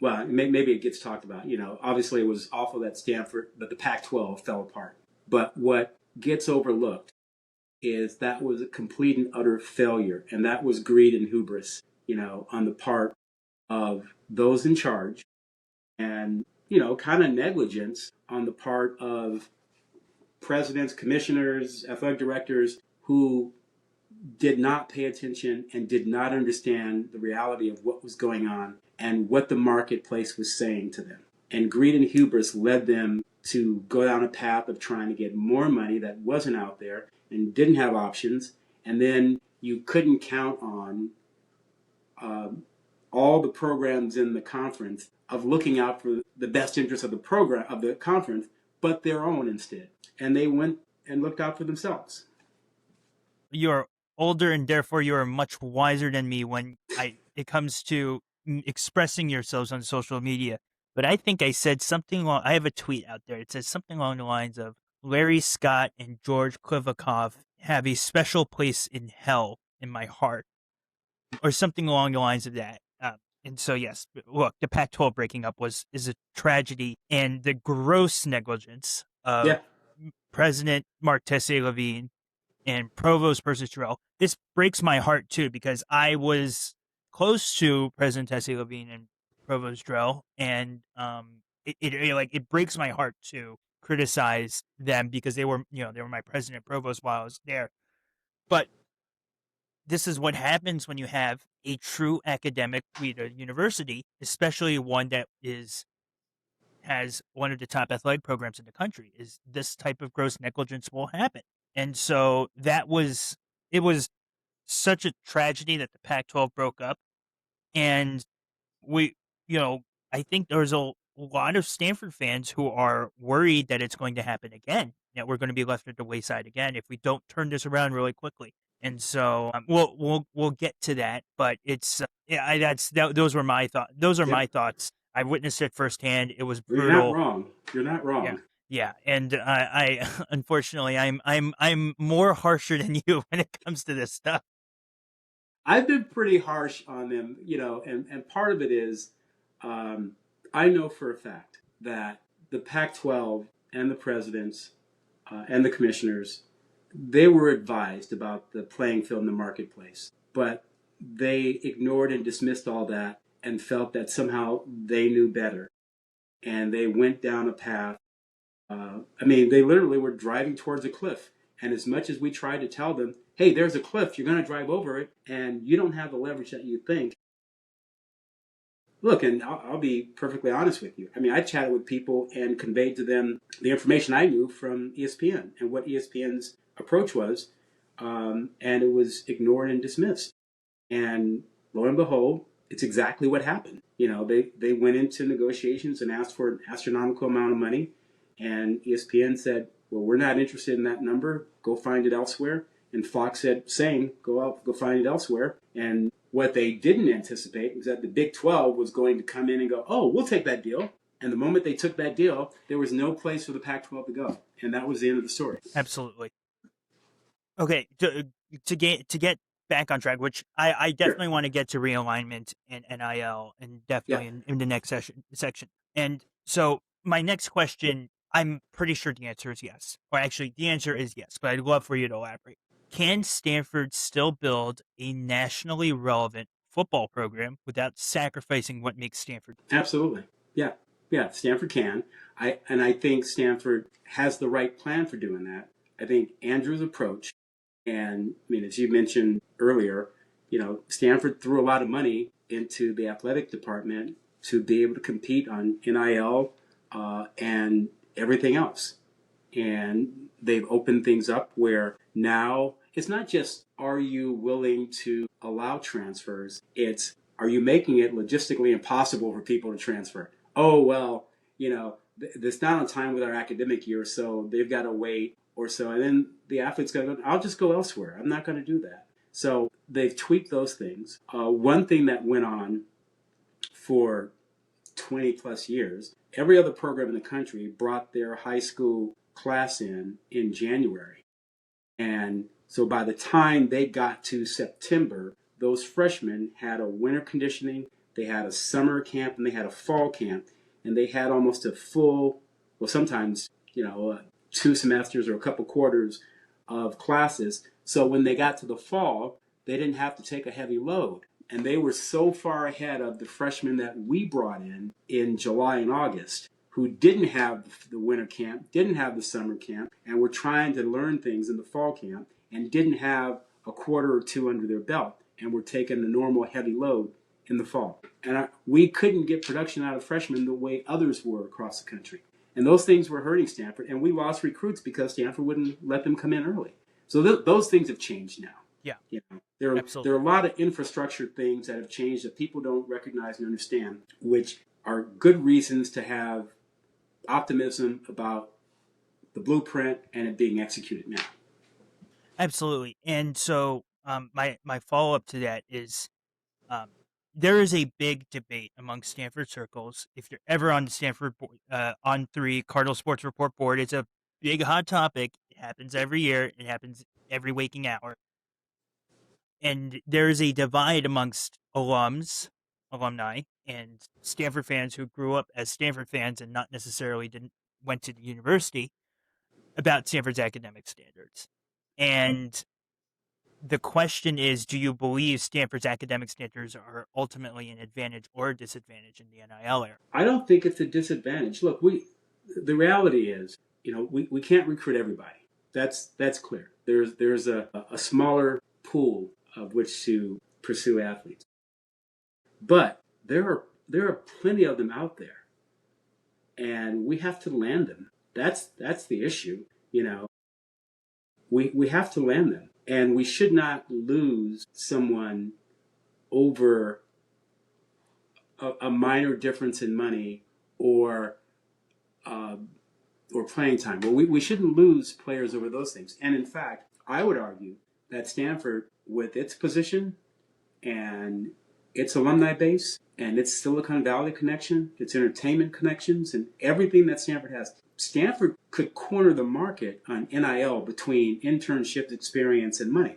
Well, maybe it gets talked about. Obviously it was awful that Stanford, but the Pac-12 fell apart. But what gets overlooked is that was a complete and utter failure, and that was greed and hubris, on the part of those in charge, and kind of negligence on the part of presidents, commissioners, athletic directors who did not pay attention and did not understand the reality of what was going on and what the marketplace was saying to them. And greed and hubris led them to go down a path of trying to get more money that wasn't out there and didn't have options. And then you couldn't count on all the programs in the conference of looking out for the best interest of the program of the conference, but their own instead. And they went and looked out for themselves. You're older and therefore you are much wiser than me when it comes to expressing yourselves on social media. But I think I said something I have a tweet out there. It says something along the lines of Larry Scott and George Kliavkoff have a special place in hell in my heart, or something along the lines of that. And so, yes, look, the Pac-12 breaking up is a tragedy, and the gross negligence of President Mark Tessier-Levine and Provost Persis Terrell. This breaks my heart too, because I was close to President Tessier-Levine and Provost Terrell, and it breaks my heart to criticize them because they were my president provost while I was there. But this is what happens when you have a true academic university, especially one that has one of the top athletic programs in the country. Is this type of gross negligence will happen. And so it was such a tragedy that the Pac-12 broke up. And I think there's a lot of Stanford fans who are worried that it's going to happen again, that we're going to be left at the wayside again if we don't turn this around really quickly. And so we'll get to that, but it's those were my thoughts. Those are my thoughts. I witnessed it firsthand. It was brutal. You're not wrong. Yeah, and I unfortunately I'm more harsher than you when it comes to this stuff. I've been pretty harsh on them, and part of it is I know for a fact that the Pac-12 and the presidents and the commissioners, they were advised about the playing field in the marketplace, but they ignored and dismissed all that and felt that somehow they knew better. And they went down a path. They literally were driving towards a cliff. And as much as we tried to tell them, hey, there's a cliff, you're going to drive over it, and you don't have the leverage that you think. Look, and I'll be perfectly honest with you. I chatted with people and conveyed to them the information I knew from ESPN and what ESPN's approach was, and it was ignored and dismissed. And lo and behold, it's exactly what happened. They went into negotiations and asked for an astronomical amount of money, and ESPN said, well, we're not interested in that number. Go find it elsewhere. And Fox said, same, go find it elsewhere. And what they didn't anticipate was that the Big 12 was going to come in and go, oh, we'll take that deal. And the moment they took that deal, there was no place for the Pac-12 to go. And that was the end of the story. Absolutely. Okay, to get back on track, which I definitely want to get to realignment and NIL, and definitely in the next section. And so my next question, I'm pretty sure the answer is yes. Or actually, the answer is yes, but I'd love for you to elaborate. Can Stanford still build a nationally relevant football program without sacrificing what makes Stanford? Absolutely. Yeah, Stanford can. I think Stanford has the right plan for doing that. I think Andrew's approach, and as you mentioned earlier, Stanford threw a lot of money into the athletic department to be able to compete on NIL and everything else. And they've opened things up where now it's not just, are you willing to allow transfers? It's, Are you making it logistically impossible for people to transfer? Oh, well, it's not on time with our academic year, so they've got to wait or so. And then the athlete's going to go, I'll just go elsewhere. I'm not going to do that. So they've tweaked those things. One thing that went on for 20 plus years, every other program in the country brought their high school class in January. And so by the time they got to September, those freshmen had a winter conditioning, they had a summer camp, and they had a fall camp. And they had almost a full, well, sometimes, 2 semesters or a couple quarters of classes. So when they got to the fall, they didn't have to take a heavy load. And they were so far ahead of the freshmen that we brought in July and August, who didn't have the winter camp, didn't have the summer camp, and were trying to learn things in the fall camp, and didn't have a quarter or two under their belt, and were taking the normal heavy load in the fall. And we couldn't get production out of freshmen the way others were across the country. And those things were hurting Stanford, and we lost recruits because Stanford wouldn't let them come in early. So those things have changed now. Yeah, There are absolutely. a lot of infrastructure things that have changed that people don't recognize and understand, which are good reasons to have optimism about the blueprint and it being executed now. Absolutely. And so my follow-up to that is there is a big debate among Stanford circles. If you're ever on the Stanford On 3 Cardinal Sports Report board, it's a big hot topic. It happens every year. It happens every waking hour. And there is a divide amongst alumni, and Stanford fans who grew up as Stanford fans and not necessarily went to the university about Stanford's academic standards. And the question is, do you believe Stanford's academic standards are ultimately an advantage or a disadvantage in the NIL era? I don't think it's a disadvantage. Look, the reality is, we can't recruit everybody. That's clear. There's a smaller pool of which to pursue athletes. But there are plenty of them out there. And we have to land them. That's the issue, We have to land them. And we should not lose someone over a minor difference in money or playing time. Well, we shouldn't lose players over those things. And in fact, I would argue that Stanford, with its position and its alumni base and its Silicon Valley connection, its entertainment connections, and everything that Stanford has, Stanford could corner the market on NIL between internship experience and money,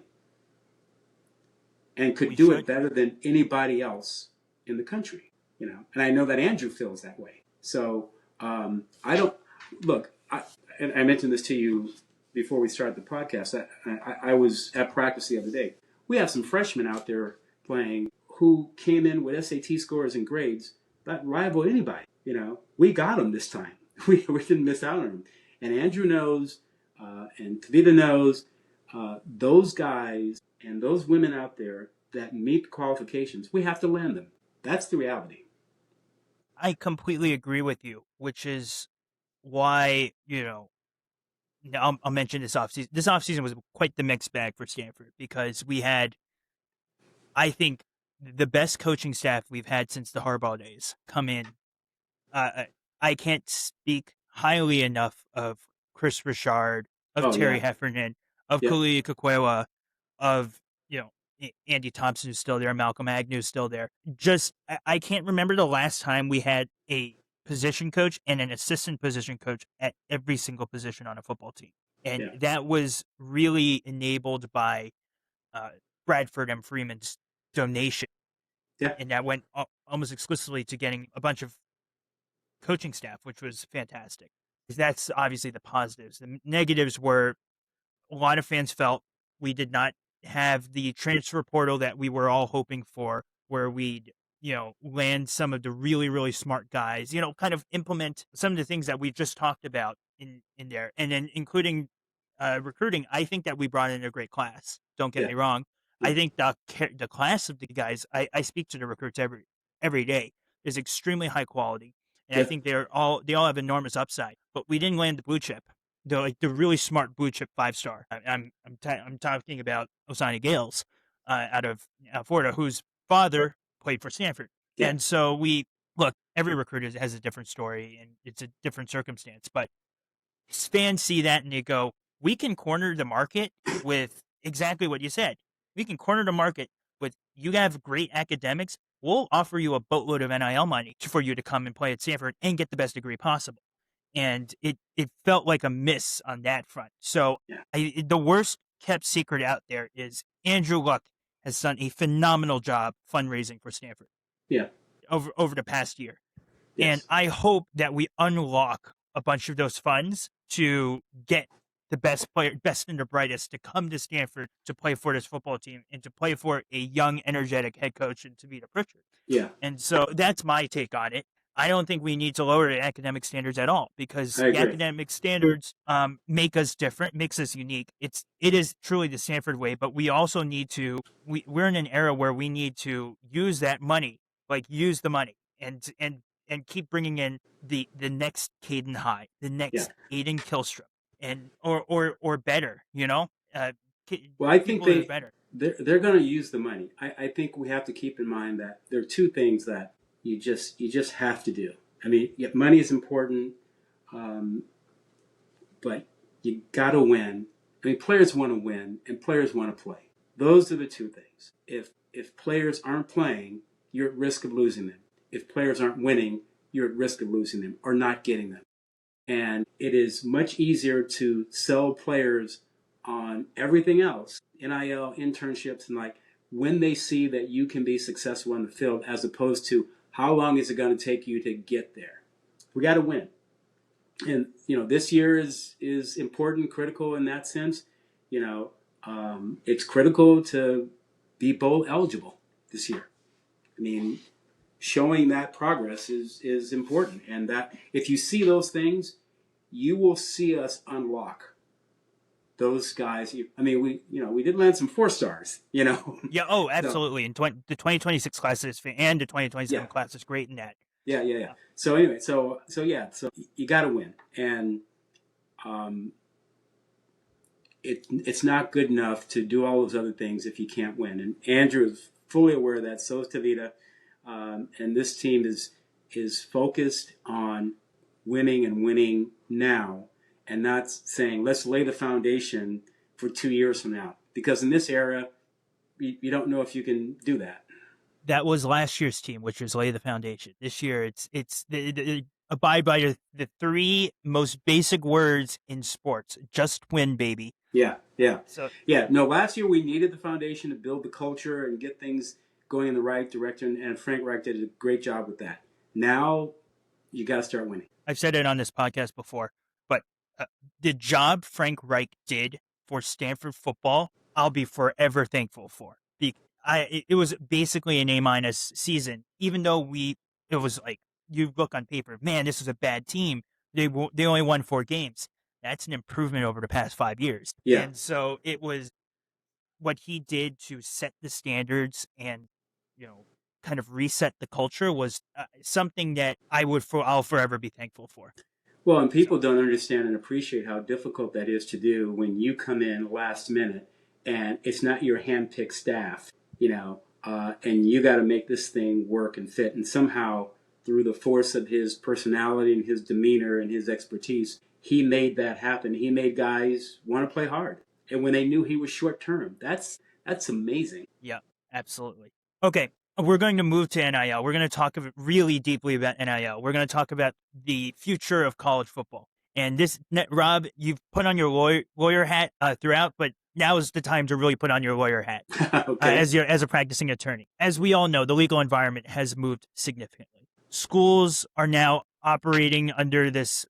and could do it better than anybody else in the country. And I know that Andrew feels that way. So I don't look. And I mentioned this to you before we started the podcast. I was at practice the other day. We have some freshmen out there playing who came in with SAT scores and grades that rival anybody. We got them this time. We didn't miss out on them. And Andrew knows, and Kavita knows, those guys and those women out there that meet the qualifications, we have to land them. That's the reality. I completely agree with you, which is why, I'll mention this offseason. This offseason was quite the mixed bag for Stanford because we had, I think, the best coaching staff we've had since the Harbaugh days come in. I can't speak highly enough of Chris Richard, of Terry Heffernan, of Kalia Kakwela, of Andy Thompson who's still there, Malcolm Agnew's still there. Just I can't remember the last time we had a position coach and an assistant position coach at every single position on a football team, and that was really enabled by Bradford M. Freeman's donation. Yeah. And that went almost exclusively to getting a bunch of coaching staff, which was fantastic. That's obviously the positives. The negatives were a lot of fans felt we did not have the transfer portal that we were all hoping for, where we'd, land some of the really, really smart guys, kind of implement some of the things that we just talked about in there. And then including recruiting, I think that we brought in a great class. Don't get me wrong. I think the class of the guys, I speak to the recruits every day, is extremely high quality. And I think they all have enormous upside, but we didn't land the blue chip. The really smart blue chip 5-star. I'm talking about Osani Gales out of Florida, whose father played for Stanford. Yeah. And so look, every recruiter has a different story and it's a different circumstance, but fans see that and they go, we can corner the market with exactly what you said. We can corner the market with, you have great academics. We'll offer you a boatload of NIL money for you to come and play at Stanford and get the best degree possible. And it felt like a miss on that front. So the worst kept secret out there is Andrew Luck has done a phenomenal job fundraising for Stanford. Yeah. Over the past year. Yes. And I hope that we unlock a bunch of those funds to get the best and the brightest to come to Stanford to play for this football team and to play for a young, energetic head coach and to be the Pritchard. Yeah. And so that's my take on it. I don't think we need to lower the academic standards at all because the academic standards make us different, makes us unique. It is truly the Stanford way, but we also need to, we're in an era where we need to use that money, use the money and keep bringing in the next Caden High, the next Aiden Killstrop, and or better, Well, I think better. They're going to use the money. I think we have to keep in mind that there are two things that you just have to do. I mean, money is important, but you got to win. I mean, players want to win and players want to play. Those are the two things. If players aren't playing, you're at risk of losing them. If players aren't winning, you're at risk of losing them or not getting them. And it is much easier to sell players on everything else, NIL, internships, and when they see that you can be successful on the field, as opposed to how long is it going to take you to get there. We got to win. And, this year is important, critical in that sense. It's critical to be bowl eligible this year. I mean, showing that progress is important. And that if you see those things, you will see us unlock those guys. We did land some 4 stars, Yeah. Oh, absolutely. And the 2026 class and the 2027 class is great in that. Yeah. So anyway, so you got to win. And, it's not good enough to do all those other things if you can't win. And Andrew is fully aware of that. So is Tavita. And this team is focused on winning and winning now, and not saying let's lay the foundation for 2 years from now. Because in this era, you don't know if you can do that. That was last year's team, which was lay the foundation. This year, it's the abide by the 3 most basic words in sports: just win, baby. Yeah. So last year we needed the foundation to build the culture and get things going in the right direction, and Frank Reich did a great job with that. Now, you got to start winning. I've said it on this podcast before, but the job Frank Reich did for Stanford football, I'll be forever thankful for. It was basically an A- season, even though it was like, you look on paper, man, this was a bad team. They only won 4 games. That's an improvement over the past 5 years. Yeah. And so it was what he did to set the standards and, kind of reset the culture was something that I'll forever be thankful for. Well, and people don't understand and appreciate how difficult that is to do when you come in last minute and it's not your hand-picked staff, and you got to make this thing work and fit. And somehow, through the force of his personality and his demeanor and his expertise, he made that happen. He made guys want to play hard. And when they knew he was short-term, that's amazing. Yeah, absolutely. Okay, we're going to move to NIL. We're going to talk really deeply about NIL. We're going to talk about the future of college football. And this, Rob, you've put on your lawyer hat throughout, but now is the time to really put on your lawyer hat Okay. as a practicing attorney. As we all know, the legal environment has moved significantly. Schools are now operating under this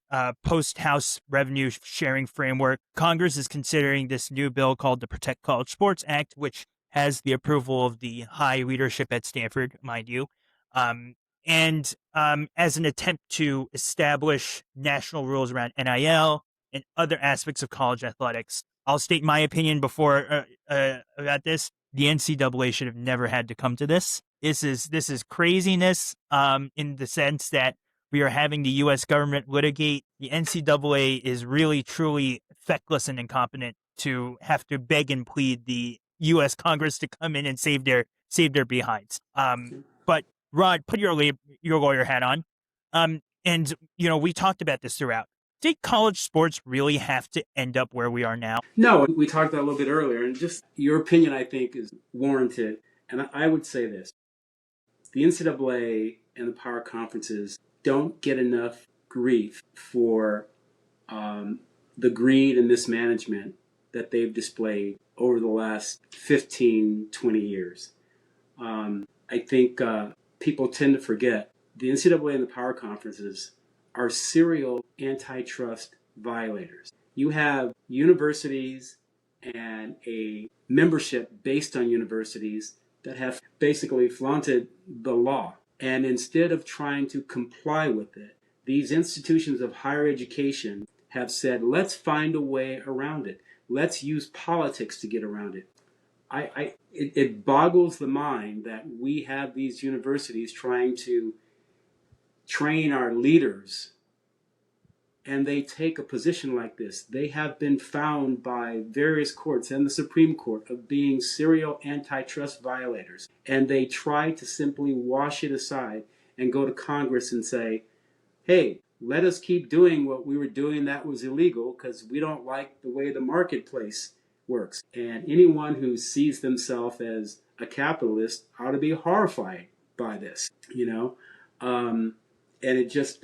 post-House revenue sharing framework. Congress is considering this new bill called the Protect College Sports Act, which has the approval of the high leadership at Stanford, mind you, and as an attempt to establish national rules around NIL and other aspects of college athletics. I'll state my opinion before about this. The NCAA should have never had to come to this. This is craziness in the sense that we are having the U.S. government litigate. The NCAA is really, truly feckless and incompetent to have to beg and plead the U.S. Congress to come in and save their behinds. But Rod, put your lawyer hat on. And we talked about this throughout. Did college sports really have to end up where we are now? No, we talked about that a little bit earlier, and just your opinion, I think, is warranted. And I would say this. The NCAA and the power conferences don't get enough grief for the greed and mismanagement that they've displayed over the last 15, 20 years. I think people tend to forget the NCAA and the power conferences are serial antitrust violators. You have universities and a membership based on universities that have basically flaunted the law. And instead of trying to comply with it, these institutions of higher education have said, let's find a way around it. Let's use politics to get around it. It boggles the mind that we have these universities trying to train our leaders, and they take a position like this. They have been found by various courts and the Supreme Court of being serial antitrust violators, and they try to simply wash it aside and go to Congress and say, hey, let us keep doing what we were doing that was illegal because we don't like the way the marketplace works. And anyone who sees themselves as a capitalist ought to be horrified by this, and it just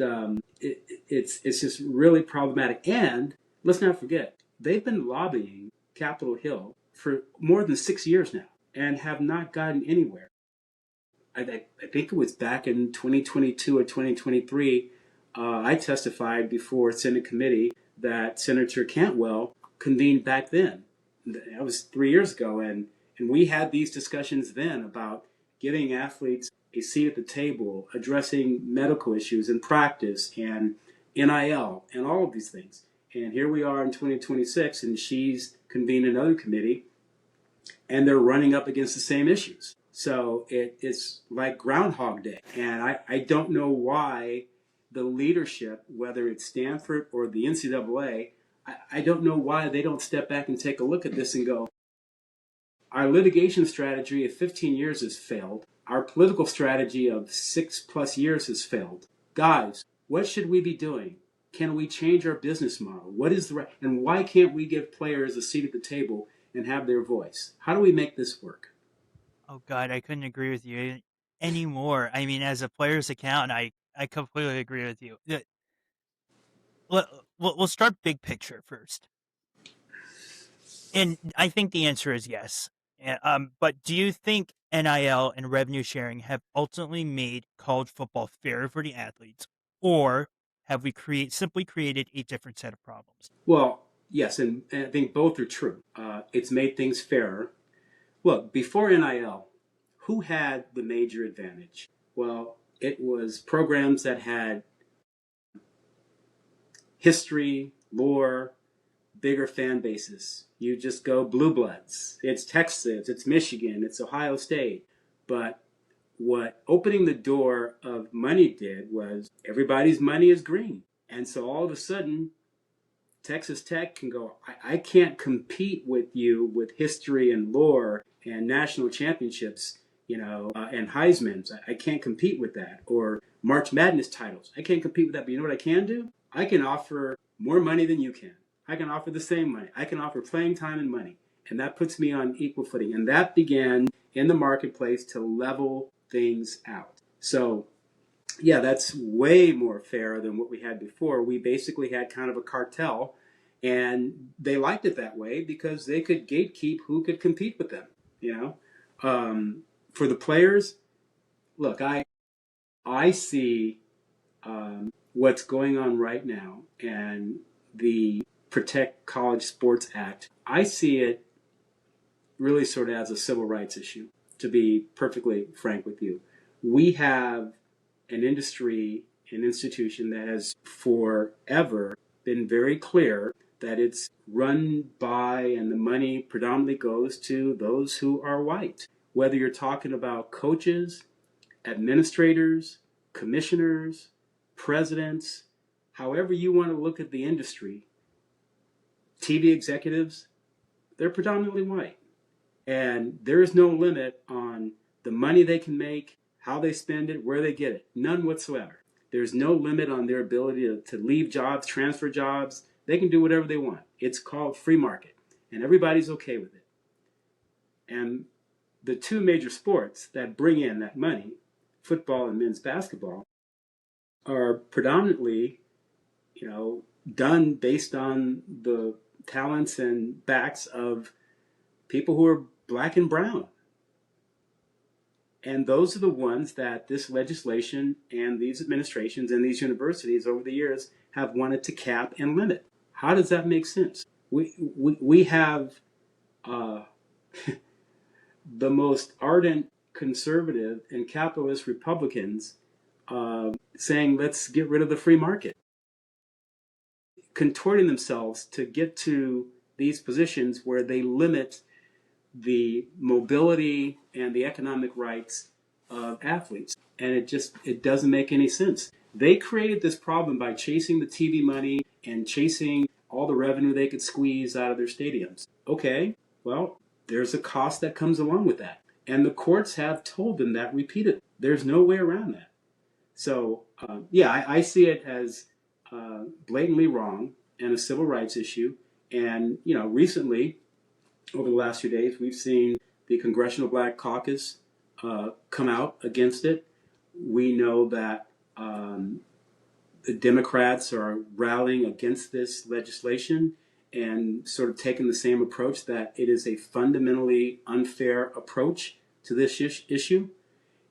it's just really problematic. And let's not forget, they've been lobbying Capitol Hill for more than 6 years now and have not gotten anywhere. I think it was back in 2022 or 2023. I testified before a Senate committee that Senator Cantwell convened back then. That was 3 years ago, and we had these discussions then about giving athletes a seat at the table, addressing medical issues and practice and NIL and all of these things. And here we are in 2026, and she's convened another committee, and they're running up against the same issues. So it's like Groundhog Day. And I don't know why the leadership, whether it's Stanford or the NCAA, I don't know why they don't step back and take a look at this and go, our litigation strategy of 15 years has failed. Our political strategy of 6+ years has failed. Guys, what should we be doing? Can we change our business model? What is the right, and why can't we give players a seat at the table and have their voice? How do we make this work? Oh God, I couldn't agree with you anymore. I mean, as a player's accountant, I completely agree with you. We'll start big picture first. And I think the answer is yes. But do you think NIL and revenue sharing have ultimately made college football fairer for the athletes, or have we simply created a different set of problems? Well, yes, and I think both are true. It's made things fairer. Look, before NIL, who had the major advantage? Well, it was programs that had history, lore, bigger fan bases. You just go Blue Bloods. It's Texas, it's Michigan, it's Ohio State. But what opening the door of money did was everybody's money is green. And so all of a sudden, Texas Tech can go, I can't compete with you with history and lore and national championships, and Heisman's. I can't compete with that. Or March Madness titles. I can't compete with that. But you know what I can do? I can offer more money than you can. I can offer the same money. I can offer playing time and money. And that puts me on equal footing. And that began in the marketplace to level things out. So, yeah, that's way more fair than what we had before. We basically had kind of a cartel, and they liked it that way because they could gatekeep who could compete with them, For the players, look, I see what's going on right now and the Protect College Sports Act. I see it really sort of as a civil rights issue, to be perfectly frank with you. We have an industry, an institution that has forever been very clear that it's run by and the money predominantly goes to those who are white. Whether you're talking about coaches, administrators, commissioners, presidents, however you want to look at the industry, TV executives, they're predominantly white. And there is no limit on the money they can make, how they spend it, where they get it. None whatsoever. There's no limit on their ability to leave jobs, transfer jobs. They can do whatever they want. It's called free market, and everybody's okay with it. And the two major sports that bring in that money, football and men's basketball, are predominantly, done based on the talents and backs of people who are black and brown. And those are the ones that this legislation and these administrations and these universities over the years have wanted to cap and limit. How does that make sense? We have the most ardent conservative and capitalist Republicans saying, let's get rid of the free market, contorting themselves to get to these positions where they limit the mobility and the economic rights of athletes. And it doesn't make any sense. They created this problem by chasing the TV money and chasing all the revenue they could squeeze out of their stadiums. Okay, well, there's a cost that comes along with that. And the courts have told them that repeatedly. There's no way around that. So, I see it as blatantly wrong and a civil rights issue. And, recently, over the last few days, we've seen the Congressional Black Caucus come out against it. We know that the Democrats are rallying against this legislation and sort of taking the same approach, that it is a fundamentally unfair approach to this issue,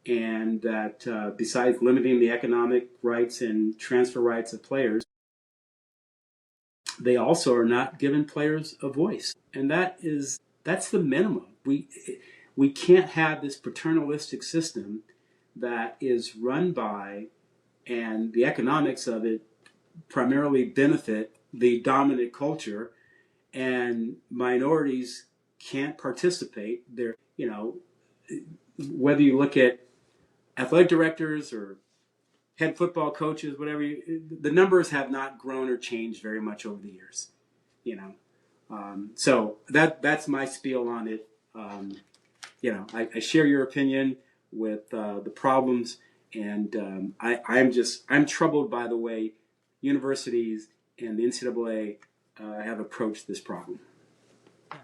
and that besides limiting the economic rights and transfer rights of players, they also are not giving players a voice. And that's the minimum. We can't have this paternalistic system that is run by, and the economics of it primarily benefit the dominant culture, and minorities can't participate. They're, whether you look at athletic directors or head football coaches, whatever, the numbers have not grown or changed very much over the years, So that's my spiel on it. I share your opinion with the problems, and I'm troubled by the way universities and the NCAA have approached this problem.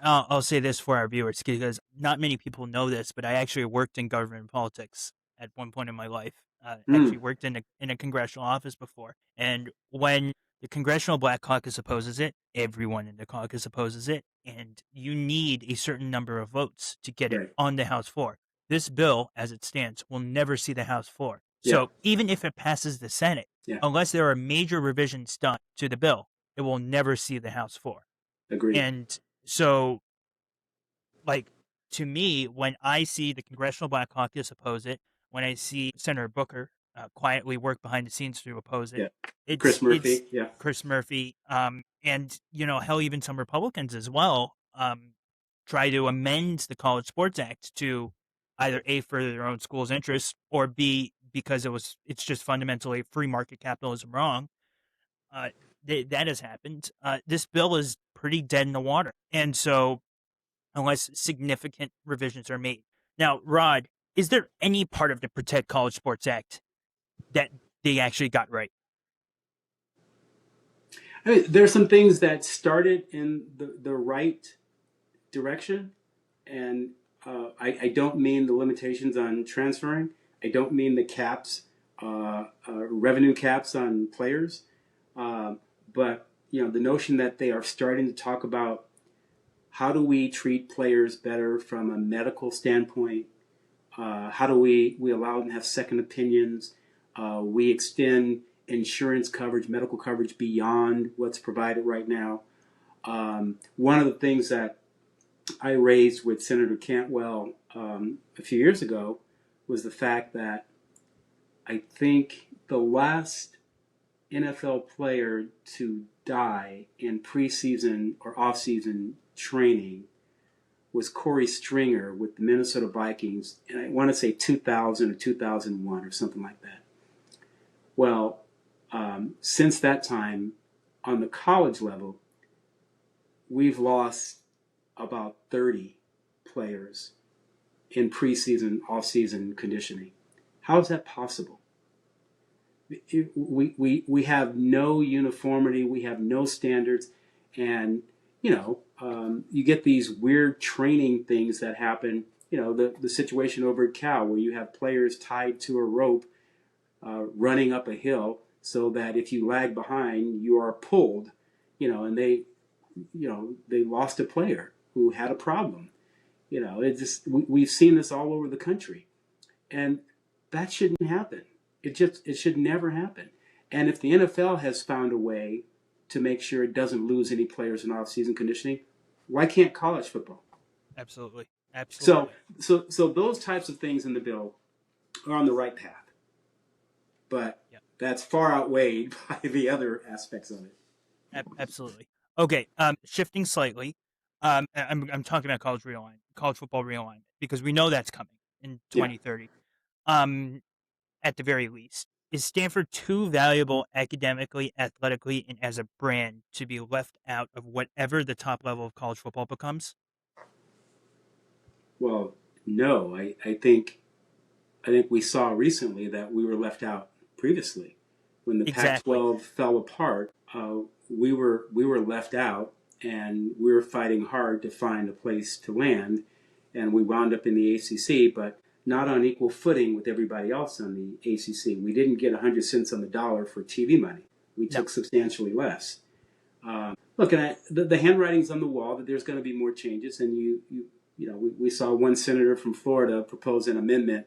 I'll say this for our viewers, because not many people know this, but I actually worked in government politics at one point in my life. Actually worked in a congressional office before. And when the Congressional Black Caucus opposes it, everyone in the caucus opposes it, and you need a certain number of votes to get it on the House floor. This bill, as it stands, will never see the House floor. So even if it passes the Senate, unless there are major revisions done to the bill, it will never see the House floor. Agreed. And so, to me, when I see the Congressional Black Caucus oppose it, when I see Senator Booker quietly work behind the scenes to oppose it, Chris Murphy, and hell, even some Republicans as well, try to amend the College Sports Act to either A, further their own school's interests, or B, because it's just fundamentally free market capitalism wrong. That has happened. This bill is pretty dead in the water. And so, unless significant revisions are made. Now, Rod, is there any part of the Protect College Sports Act that they actually got right? I mean, there's some things that started in the right direction, and I don't mean the limitations on transferring. I don't mean the caps, revenue caps on players, but the notion that they are starting to talk about how do we treat players better from a medical standpoint. How do we allow them to have second opinions? We extend insurance coverage, medical coverage beyond what's provided right now. One of the things that I raised with Senator Cantwell a few years ago was the fact that I think the last NFL player to die in preseason or offseason training was Corey Stringer with the Minnesota Vikings, and I want to say 2000 or 2001 or something like that. Well, since that time, on the college level, we've lost about 30 players in preseason, off-season conditioning. How is that possible? We have no uniformity. We have no standards. And, you get these weird training things that happen. The situation over at Cal where you have players tied to a rope running up a hill so that if you lag behind, you are pulled, and they lost a player who had a problem. We've seen this all over the country, and that shouldn't happen. It should never happen. And if the NFL has found a way to make sure it doesn't lose any players in off-season conditioning, why can't college football? Absolutely. So those types of things in the bill are on the right path, but that's far outweighed by the other aspects of it. Absolutely. Okay. Shifting slightly. I'm talking about college football realignment, because we know that's coming in 2030. At the very least, is Stanford too valuable academically, athletically, and as a brand to be left out of whatever the top level of college football becomes? Well, no. I think we saw recently that we were left out previously when the Pac-12 fell apart. We were left out, and we were fighting hard to find a place to land, and we wound up in the ACC, but not on equal footing with everybody else on the ACC. We didn't get 100 cents on the dollar for TV money. We took substantially less. Look, and the handwriting's on the wall that there's going to be more changes, and we saw one senator from Florida propose an amendment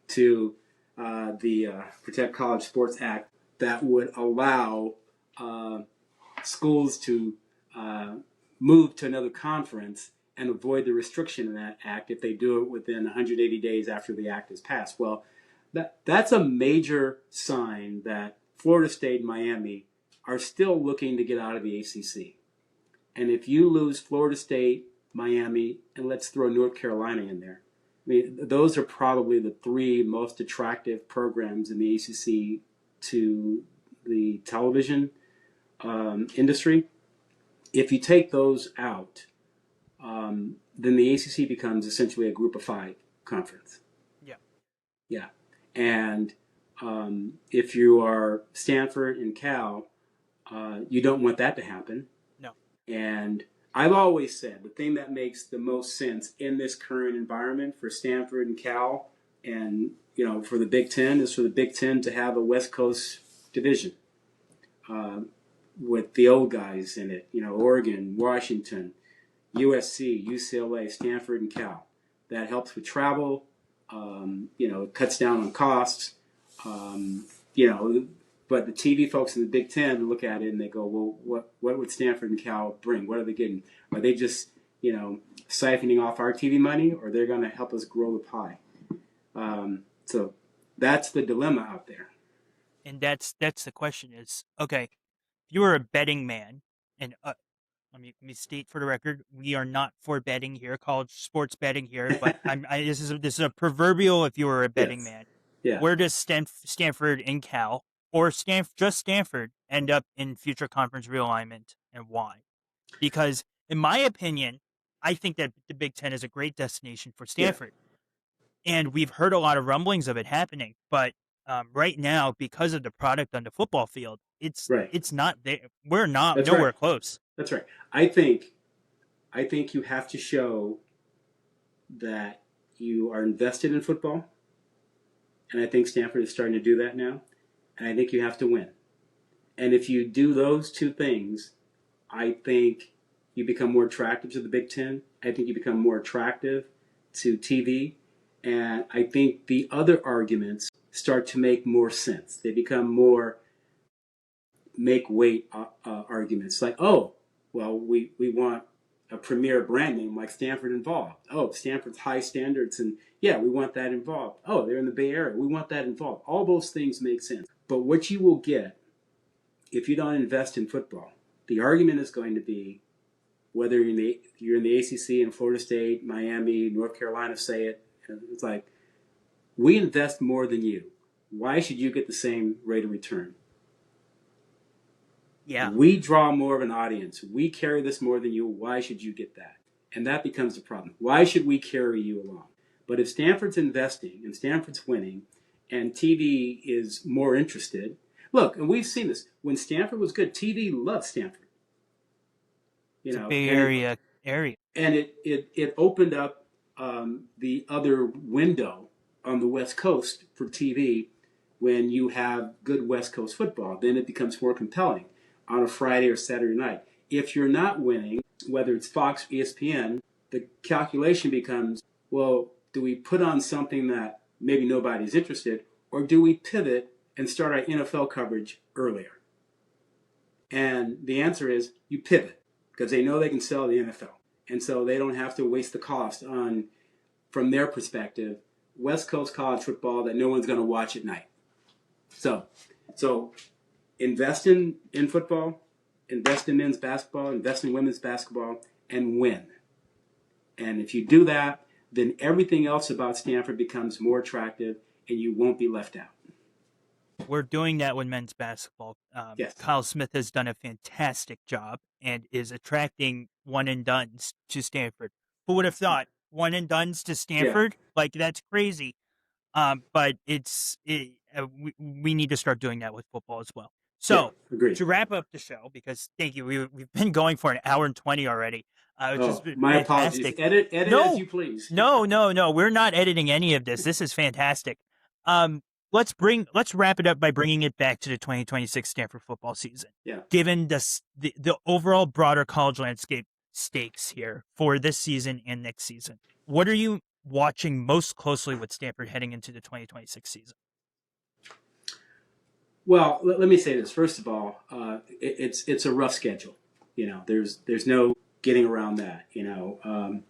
to the Protect College Sports Act that would allow schools to move to another conference and avoid the restriction in that act if they do it within 180 days after the act is passed. Well, that's a major sign that Florida State and Miami are still looking to get out of the ACC. And if you lose Florida State, Miami, and let's throw North Carolina in there, I mean, those are probably the three most attractive programs in the ACC to the television industry. If you take those out, then the ACC becomes essentially a group of five conference. Yeah. And if you are Stanford and Cal, you don't want that to happen. No. And I've always said the thing that makes the most sense in this current environment for Stanford and Cal and, for the Big Ten is for the Big Ten to have a West Coast division with the old guys in it, Oregon, Washington, USC, UCLA, Stanford, and Cal. That helps with travel. It cuts down on costs. But the TV folks in the Big Ten look at it and they go, well, what would Stanford and Cal bring? What are they getting? Are they just, siphoning off our TV money, or they're going to help us grow the pie? So that's the dilemma out there. And that's the question is, okay, if you were a betting man, and let me state for the record, we are not for betting here, college sports betting here, but this is a proverbial if you were a betting man. Yeah. Where does Stanford and Cal, or just Stanford, end up in future conference realignment, and why? Because in my opinion, I think that the Big Ten is a great destination for Stanford. Yeah. And we've heard a lot of rumblings of it happening, but right now, because of the product on the football field, it's not there. We're not nowhere close. That's right. I think you have to show that you are invested in football, and I think Stanford is starting to do that now. And I think you have to win. And if you do those two things, I think you become more attractive to the Big Ten. I think you become more attractive to TV. And I think the other arguments start to make more sense. They become more make-weight arguments. Like, we want a premier brand name like Stanford involved. Oh, Stanford's high standards, and we want that involved. Oh, they're in the Bay Area. We want that involved. All those things make sense. But what you will get if you don't invest in football, the argument is going to be whether you're in the ACC and Florida State, Miami, North Carolina say it. It's like, we invest more than you. Why should you get the same rate of return? Yeah. We draw more of an audience. We carry this more than you. Why should you get that? And that becomes the problem. Why should we carry you along? But if Stanford's investing and Stanford's winning and TV is more interested. Look, and we've seen this. When Stanford was good, TV loved Stanford. You know, Bay Area area. And it opened up the other window on the West Coast for TV. When you have good West Coast football, then it becomes more compelling on a Friday or Saturday night. If you're not winning, whether it's Fox or ESPN, the calculation becomes, well, do we put on something that maybe nobody's interested, or do we pivot and start our NFL coverage earlier? And the answer is you pivot, because they know they can sell the NFL. And so they don't have to waste the cost on, from their perspective, West Coast college football that no one's going to watch at night. So invest in football, invest in men's basketball, invest in women's basketball, and win. And if you do that, then everything else about Stanford becomes more attractive, and you won't be left out. We're doing that with men's basketball. Yes. Kyle Smith has done a fantastic job and is attracting one-and-dones to Stanford. Who would have thought one-and-dones to Stanford? Yeah. Like, that's crazy. But we need to start doing that with football as well. So to wrap up the show, because thank you, we've been going for an hour and 20 already. My apologies. Edit as you please. No. We're not editing any of this. This is fantastic. Let's wrap it up by bringing it back to the 2026 Stanford football season. Yeah. Given the overall broader college landscape stakes here for this season and next season, what are you watching most closely with Stanford heading into the 2026 season? Well, let me say this. First of all, it's a rough schedule. You know, there's no getting around that. You know,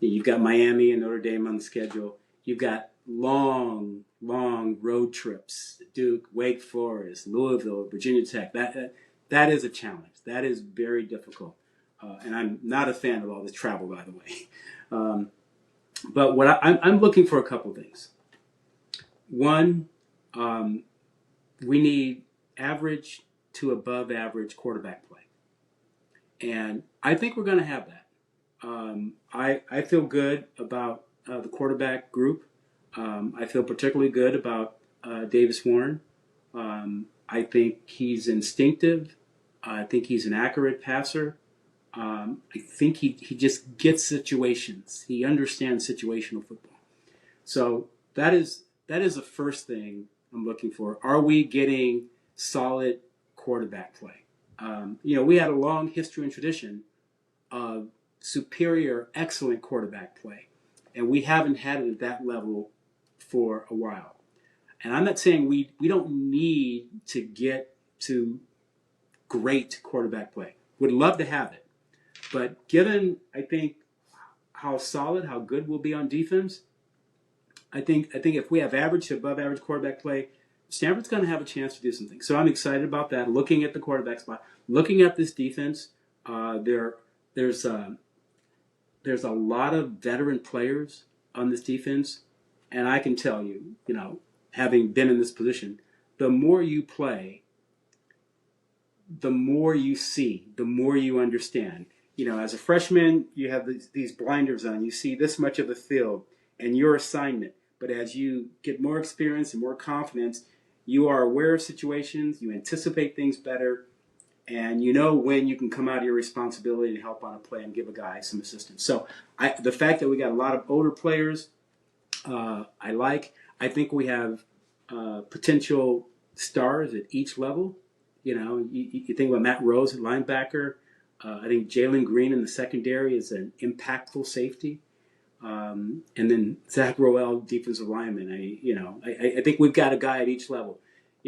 you've got Miami and Notre Dame on the schedule. You've got long road trips: Duke, Wake Forest, Louisville, Virginia Tech. That is a challenge. That is very difficult. And I'm not a fan of all this travel, by the way. But what I'm looking for a couple of things. One, we need average to above average quarterback play. And I think we're going to have that. I feel good about the quarterback group. I feel particularly good about Davis Warren. I think he's instinctive. I think he's an accurate passer. I think he just gets situations. He understands situational football. So that is the first thing I'm looking for. Are we getting solid quarterback play? We had a long history and tradition of superior, excellent quarterback play, and we haven't had it at that level for a while. And I'm not saying we don't need to get to great quarterback play. Would love to have it. But given, I think, how good we'll be on defense, I think if we have average to above average quarterback play, Stanford's going to have a chance to do something. So I'm excited about that. Looking at the quarterback spot, looking at this defense, there's a lot of veteran players on this defense, and I can tell you, having been in this position, the more you play, the more you see, the more you understand. As a freshman, you have these blinders on. You see this much of the field and your assignment. But as you get more experience and more confidence, you are aware of situations, you anticipate things better, and you know when you can come out of your responsibility and help on a play and give a guy some assistance. So the fact that we got a lot of older players, I like. I think we have potential stars at each level. You think about Matt Rose at linebacker. I think Jalen Green in the secondary is an impactful safety. And then Zach Roel, defensive lineman. I think we've got a guy at each level.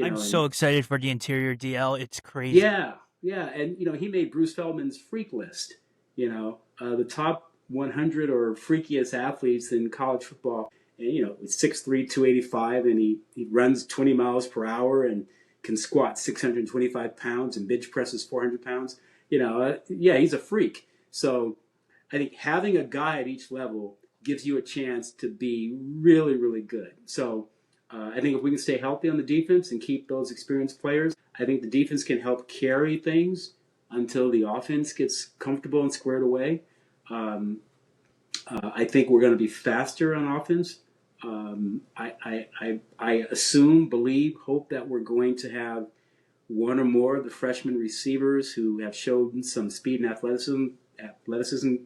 I'm so excited for the interior DL. It's crazy. Yeah. And, he made Bruce Feldman's freak list, the top 100 or freakiest athletes in college football. And, it's 6'3", 285, and he runs 20 miles per hour and can squat 625 pounds and bench presses 400 pounds. He's a freak. So I think having a guy at each level gives you a chance to be really, really good. So I think if we can stay healthy on the defense and keep those experienced players, I think the defense can help carry things until the offense gets comfortable and squared away. I think we're going to be faster on offense. I assume, believe, hope that we're going to have one or more of the freshman receivers who have shown some speed and athleticism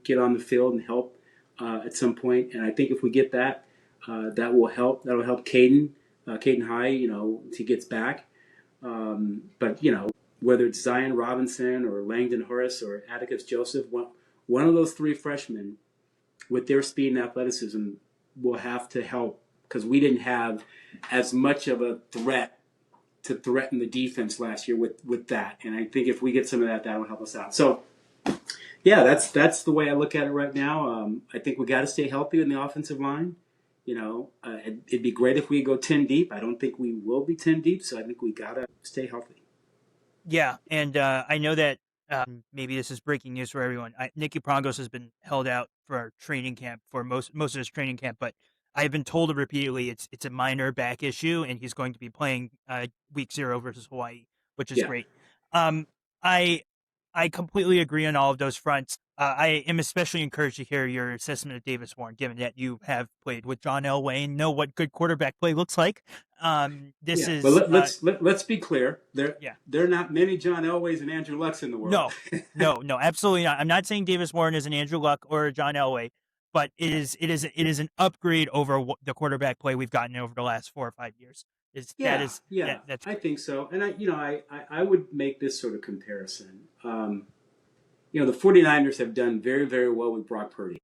get on the field and help at some point. And I think if we get that, that will help. That'll help Caden High, if he gets back. But whether it's Zion Robinson or Langdon Horace or Atticus Joseph, one of those three freshmen with their speed and athleticism will have to help, because we didn't have as much of a threat to threaten the defense last year with that. And I think if we get some of that, that'll help us out. So, yeah, that's the way I look at it right now. I think we got to stay healthy in the offensive line. It'd be great if we go 10 deep. I don't think we will be 10 deep, so I think we got to stay healthy. Yeah, and I know that maybe this is breaking news for everyone. Nicky Prongos has been held out for training camp for most of his training camp, but I've been told repeatedly it's a minor back issue, and he's going to be playing week 0 versus Hawaii, which is great. I completely agree on all of those fronts. I am especially encouraged to hear your assessment of Davis Warren, given that you have played with John Elway and know what good quarterback play looks like. But let's be clear. There are not many John Elways and Andrew Lucks in the world. No, absolutely not. I'm not saying Davis Warren is an Andrew Luck or a John Elway, but it is an upgrade over the quarterback play we've gotten over the last 4 or 5 years. That's I think so. And I would make this sort of comparison. The 49ers have done very, very well with Brock Purdy.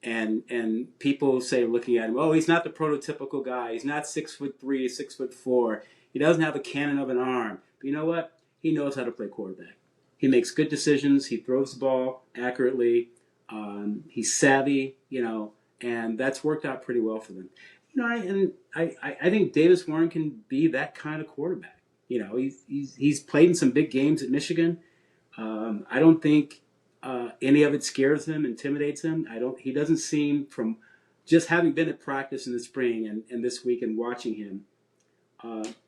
And people say, looking at him, oh, he's not the prototypical guy. He's not 6'3", 6'4". He doesn't have a cannon of an arm. But you know what? He knows how to play quarterback. He makes good decisions. He throws the ball accurately. He's savvy, and that's worked out pretty well for them. I think Davis Warren can be that kind of quarterback. He's played in some big games at Michigan. I don't think any of it scares him, intimidates him. He doesn't seem, from just having been at practice in the spring and this week and watching him,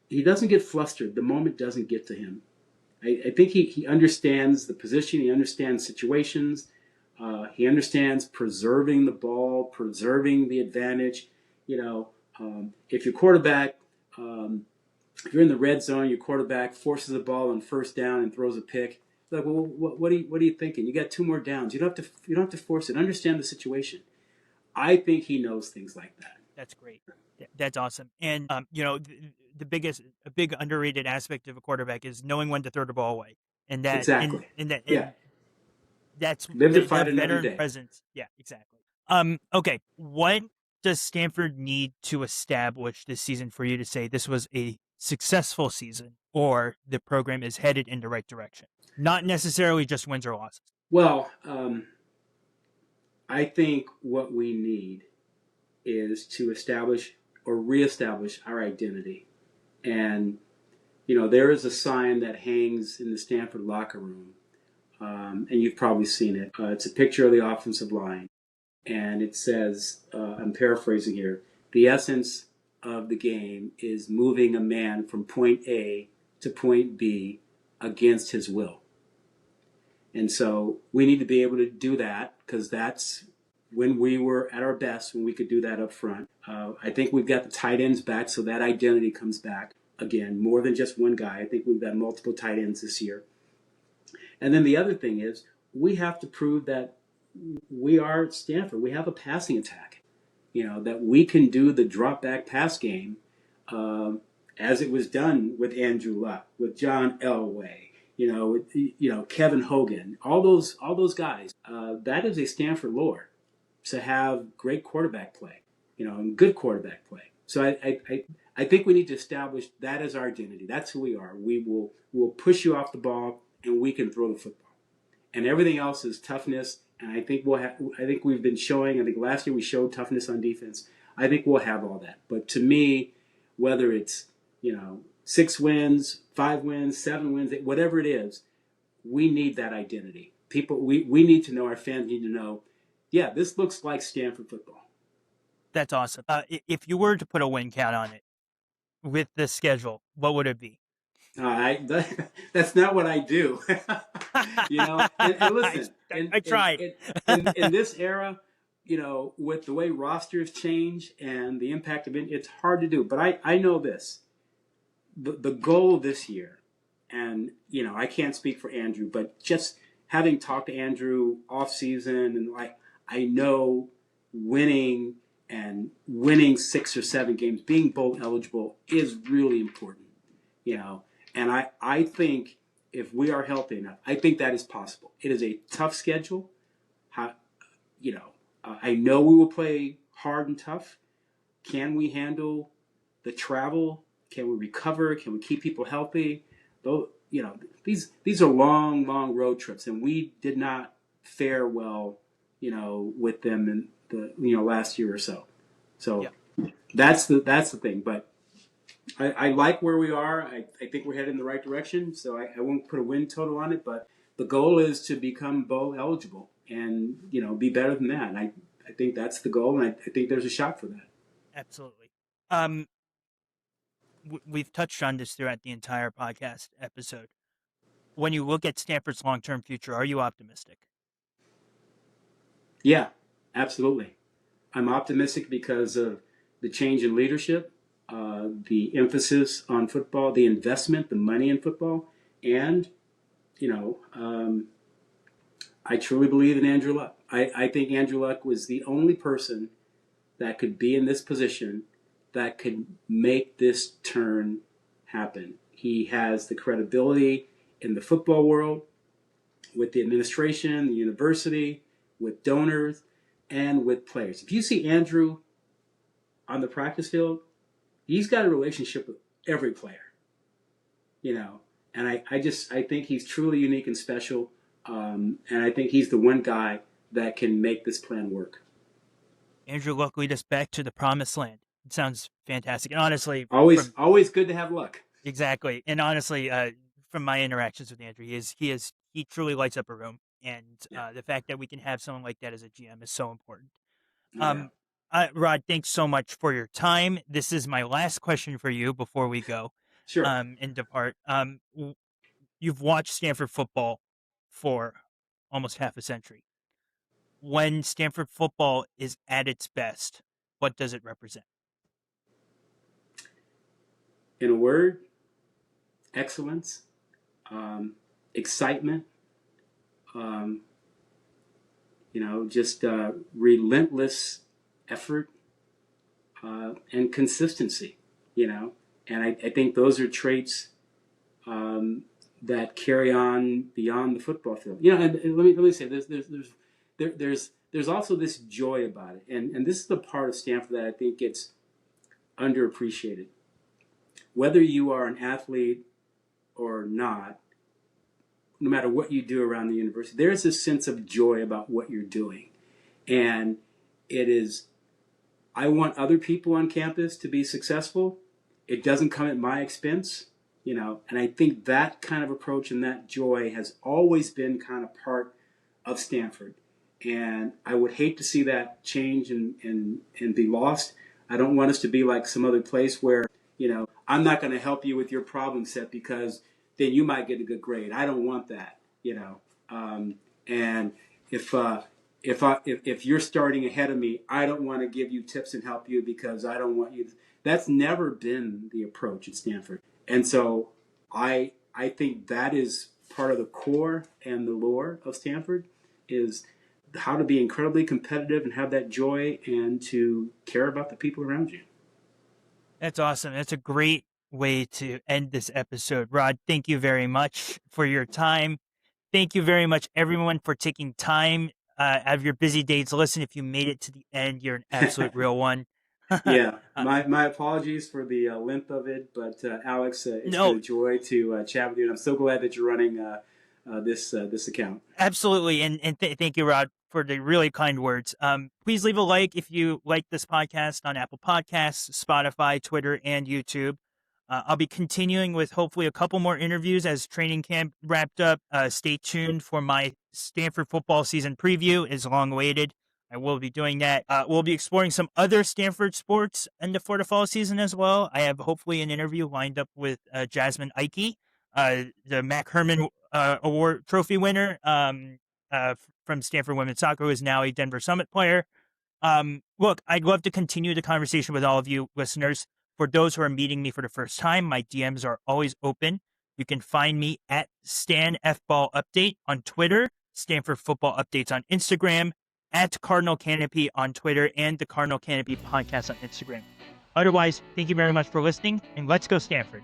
he doesn't get flustered. The moment doesn't get to him. I think he understands the position. He understands situations. He understands preserving the ball, preserving the advantage. If your quarterback, if you're in the red zone, your quarterback forces the ball on first down and throws a pick. Like, well, what are you thinking? You got 2 more downs. You don't have to force it. Understand the situation. I think he knows things like that. That's great. That's awesome. And a big underrated aspect of a quarterback is knowing when to throw the ball away. And that exactly. That's live to fight better another day. Presence. Yeah, exactly. Okay. What does Stanford need to establish this season for you to say this was a successful season, or the program is headed in the right direction? Not necessarily just wins or losses. Well, I think what we need is to establish or reestablish our identity. And, there is a sign that hangs in the Stanford locker room, and you've probably seen it. It's a picture of the offensive line. And it says, I'm paraphrasing here, the essence of the game is moving a man from point A to point B against his will. And so we need to be able to do that, because that's when we were at our best, when we could do that up front. I think we've got the tight ends back, so that identity comes back again, more than just one guy. I think we've got multiple tight ends this year. And then the other thing is, we have to prove that we are at Stanford. We have a passing attack, that we can do the drop back pass game as it was done with Andrew Luck, with John Elway, with Kevin Hogan, all those guys. That is a Stanford lore, to have great quarterback play, and good quarterback play. So I think we need to establish that as our identity. That's who we are. We'll push you off the ball, and we can throw the football, and everything else is toughness. And I think we've been showing. I think last year we showed toughness on defense. I think we'll have all that. But to me, whether it's 6 wins, 5 wins, 7 wins, whatever it is, we need that identity. People, we need to know. Our fans need to know. Yeah, this looks like Stanford football. That's awesome. If you were to put a win count on it with the schedule, what would it be? That's not what I do. And listen, I tried. In this era, with the way rosters change and the impact of it, it's hard to do. But I know this. The goal this year, and, I can't speak for Andrew, but just having talked to Andrew off season, and I know winning 6 or 7 games, being bowl eligible is really important, and I think if we are healthy enough, I think that is possible. It is a tough schedule. I know we will play hard and tough. Can we handle the travel? Can we recover? Can we keep people healthy? Though, these are long road trips, and we did not fare well, with them in the last year or so. So yeah. That's the thing. But I like where we are. I think we're headed in the right direction. So I won't put a win total on it, but the goal is to become bowl eligible and be better than that. And I think that's the goal, and I think there's a shot for that. Absolutely. We've touched on this throughout the entire podcast episode. When you look at Stanford's long-term future, are you optimistic? Yeah, absolutely. I'm optimistic because of the change in leadership, the emphasis on football, the investment, the money in football, and, I truly believe in Andrew Luck. I think Andrew Luck was the only person that could be in this position that could make this turn happen. He has the credibility in the football world, with the administration, the university, with donors, and with players. If you see Andrew on the practice field, he's got a relationship with every player, and I think he's truly unique and special. And I think he's the one guy that can make this plan work. Andrew Luck lead us back to the promised land. It sounds fantastic. And honestly, always good to have luck. Exactly. And honestly, from my interactions with Andrew, he truly lights up a room. And the fact that we can have someone like that as a GM is so important. Rod, thanks so much for your time. This is my last question for you before we go. Sure. And depart. You've watched Stanford football for almost half a century. When Stanford football is at its best, what does it represent? In a word, excellence, excitement, just relentless effort and consistency, and I think those are traits that carry on beyond the football field. And let me say there's also this joy about it, and this is the part of Stanford that I think gets underappreciated. Whether you are an athlete or not, no matter what you do around the university, there's a sense of joy about what you're doing, and it is. I want other people on campus to be successful. It doesn't come at my expense. And I think that kind of approach and that joy has always been kind of part of Stanford. And I would hate to see that change and be lost. I don't want us to be like some other place where, I'm not going to help you with your problem set because then you might get a good grade. I don't want that, and if you're starting ahead of me, I don't want to give you tips and help you because I don't want you. That's never been the approach at Stanford. And so I think that is part of the core and the lore of Stanford is how to be incredibly competitive and have that joy and to care about the people around you. That's awesome. That's a great way to end this episode. Rod, thank you very much for your time. Thank you very much, everyone, for taking time out of your busy day to listen. If you made it to the end, you're an absolute real one. Yeah, my apologies for the length of it, but Alex, it's been a joy to chat with you, and I'm so glad that you're running this account. Absolutely, and thank you, Rod, for the really kind words. Please leave a like if you like this podcast on Apple Podcasts, Spotify, Twitter, and YouTube. I'll be continuing with hopefully a couple more interviews as training camp wrapped up. Stay tuned for my Stanford football season preview. It's long awaited. I will be doing that. We'll be exploring some other Stanford sports for the fall season as well. I have hopefully an interview lined up with Jasmine Ike, the Mac Herman Award trophy winner from Stanford women's soccer, who is now a Denver Summit player. Look, I'd love to continue the conversation with all of you listeners. For those who are meeting me for the first time, my DMs are always open. You can find me at Stan F Ball Update on Twitter, Stanford Football Updates on Instagram, at Cardinal Canopy on Twitter, and the Cardinal Canopy Podcast on Instagram. Otherwise, thank you very much for listening, and let's go Stanford.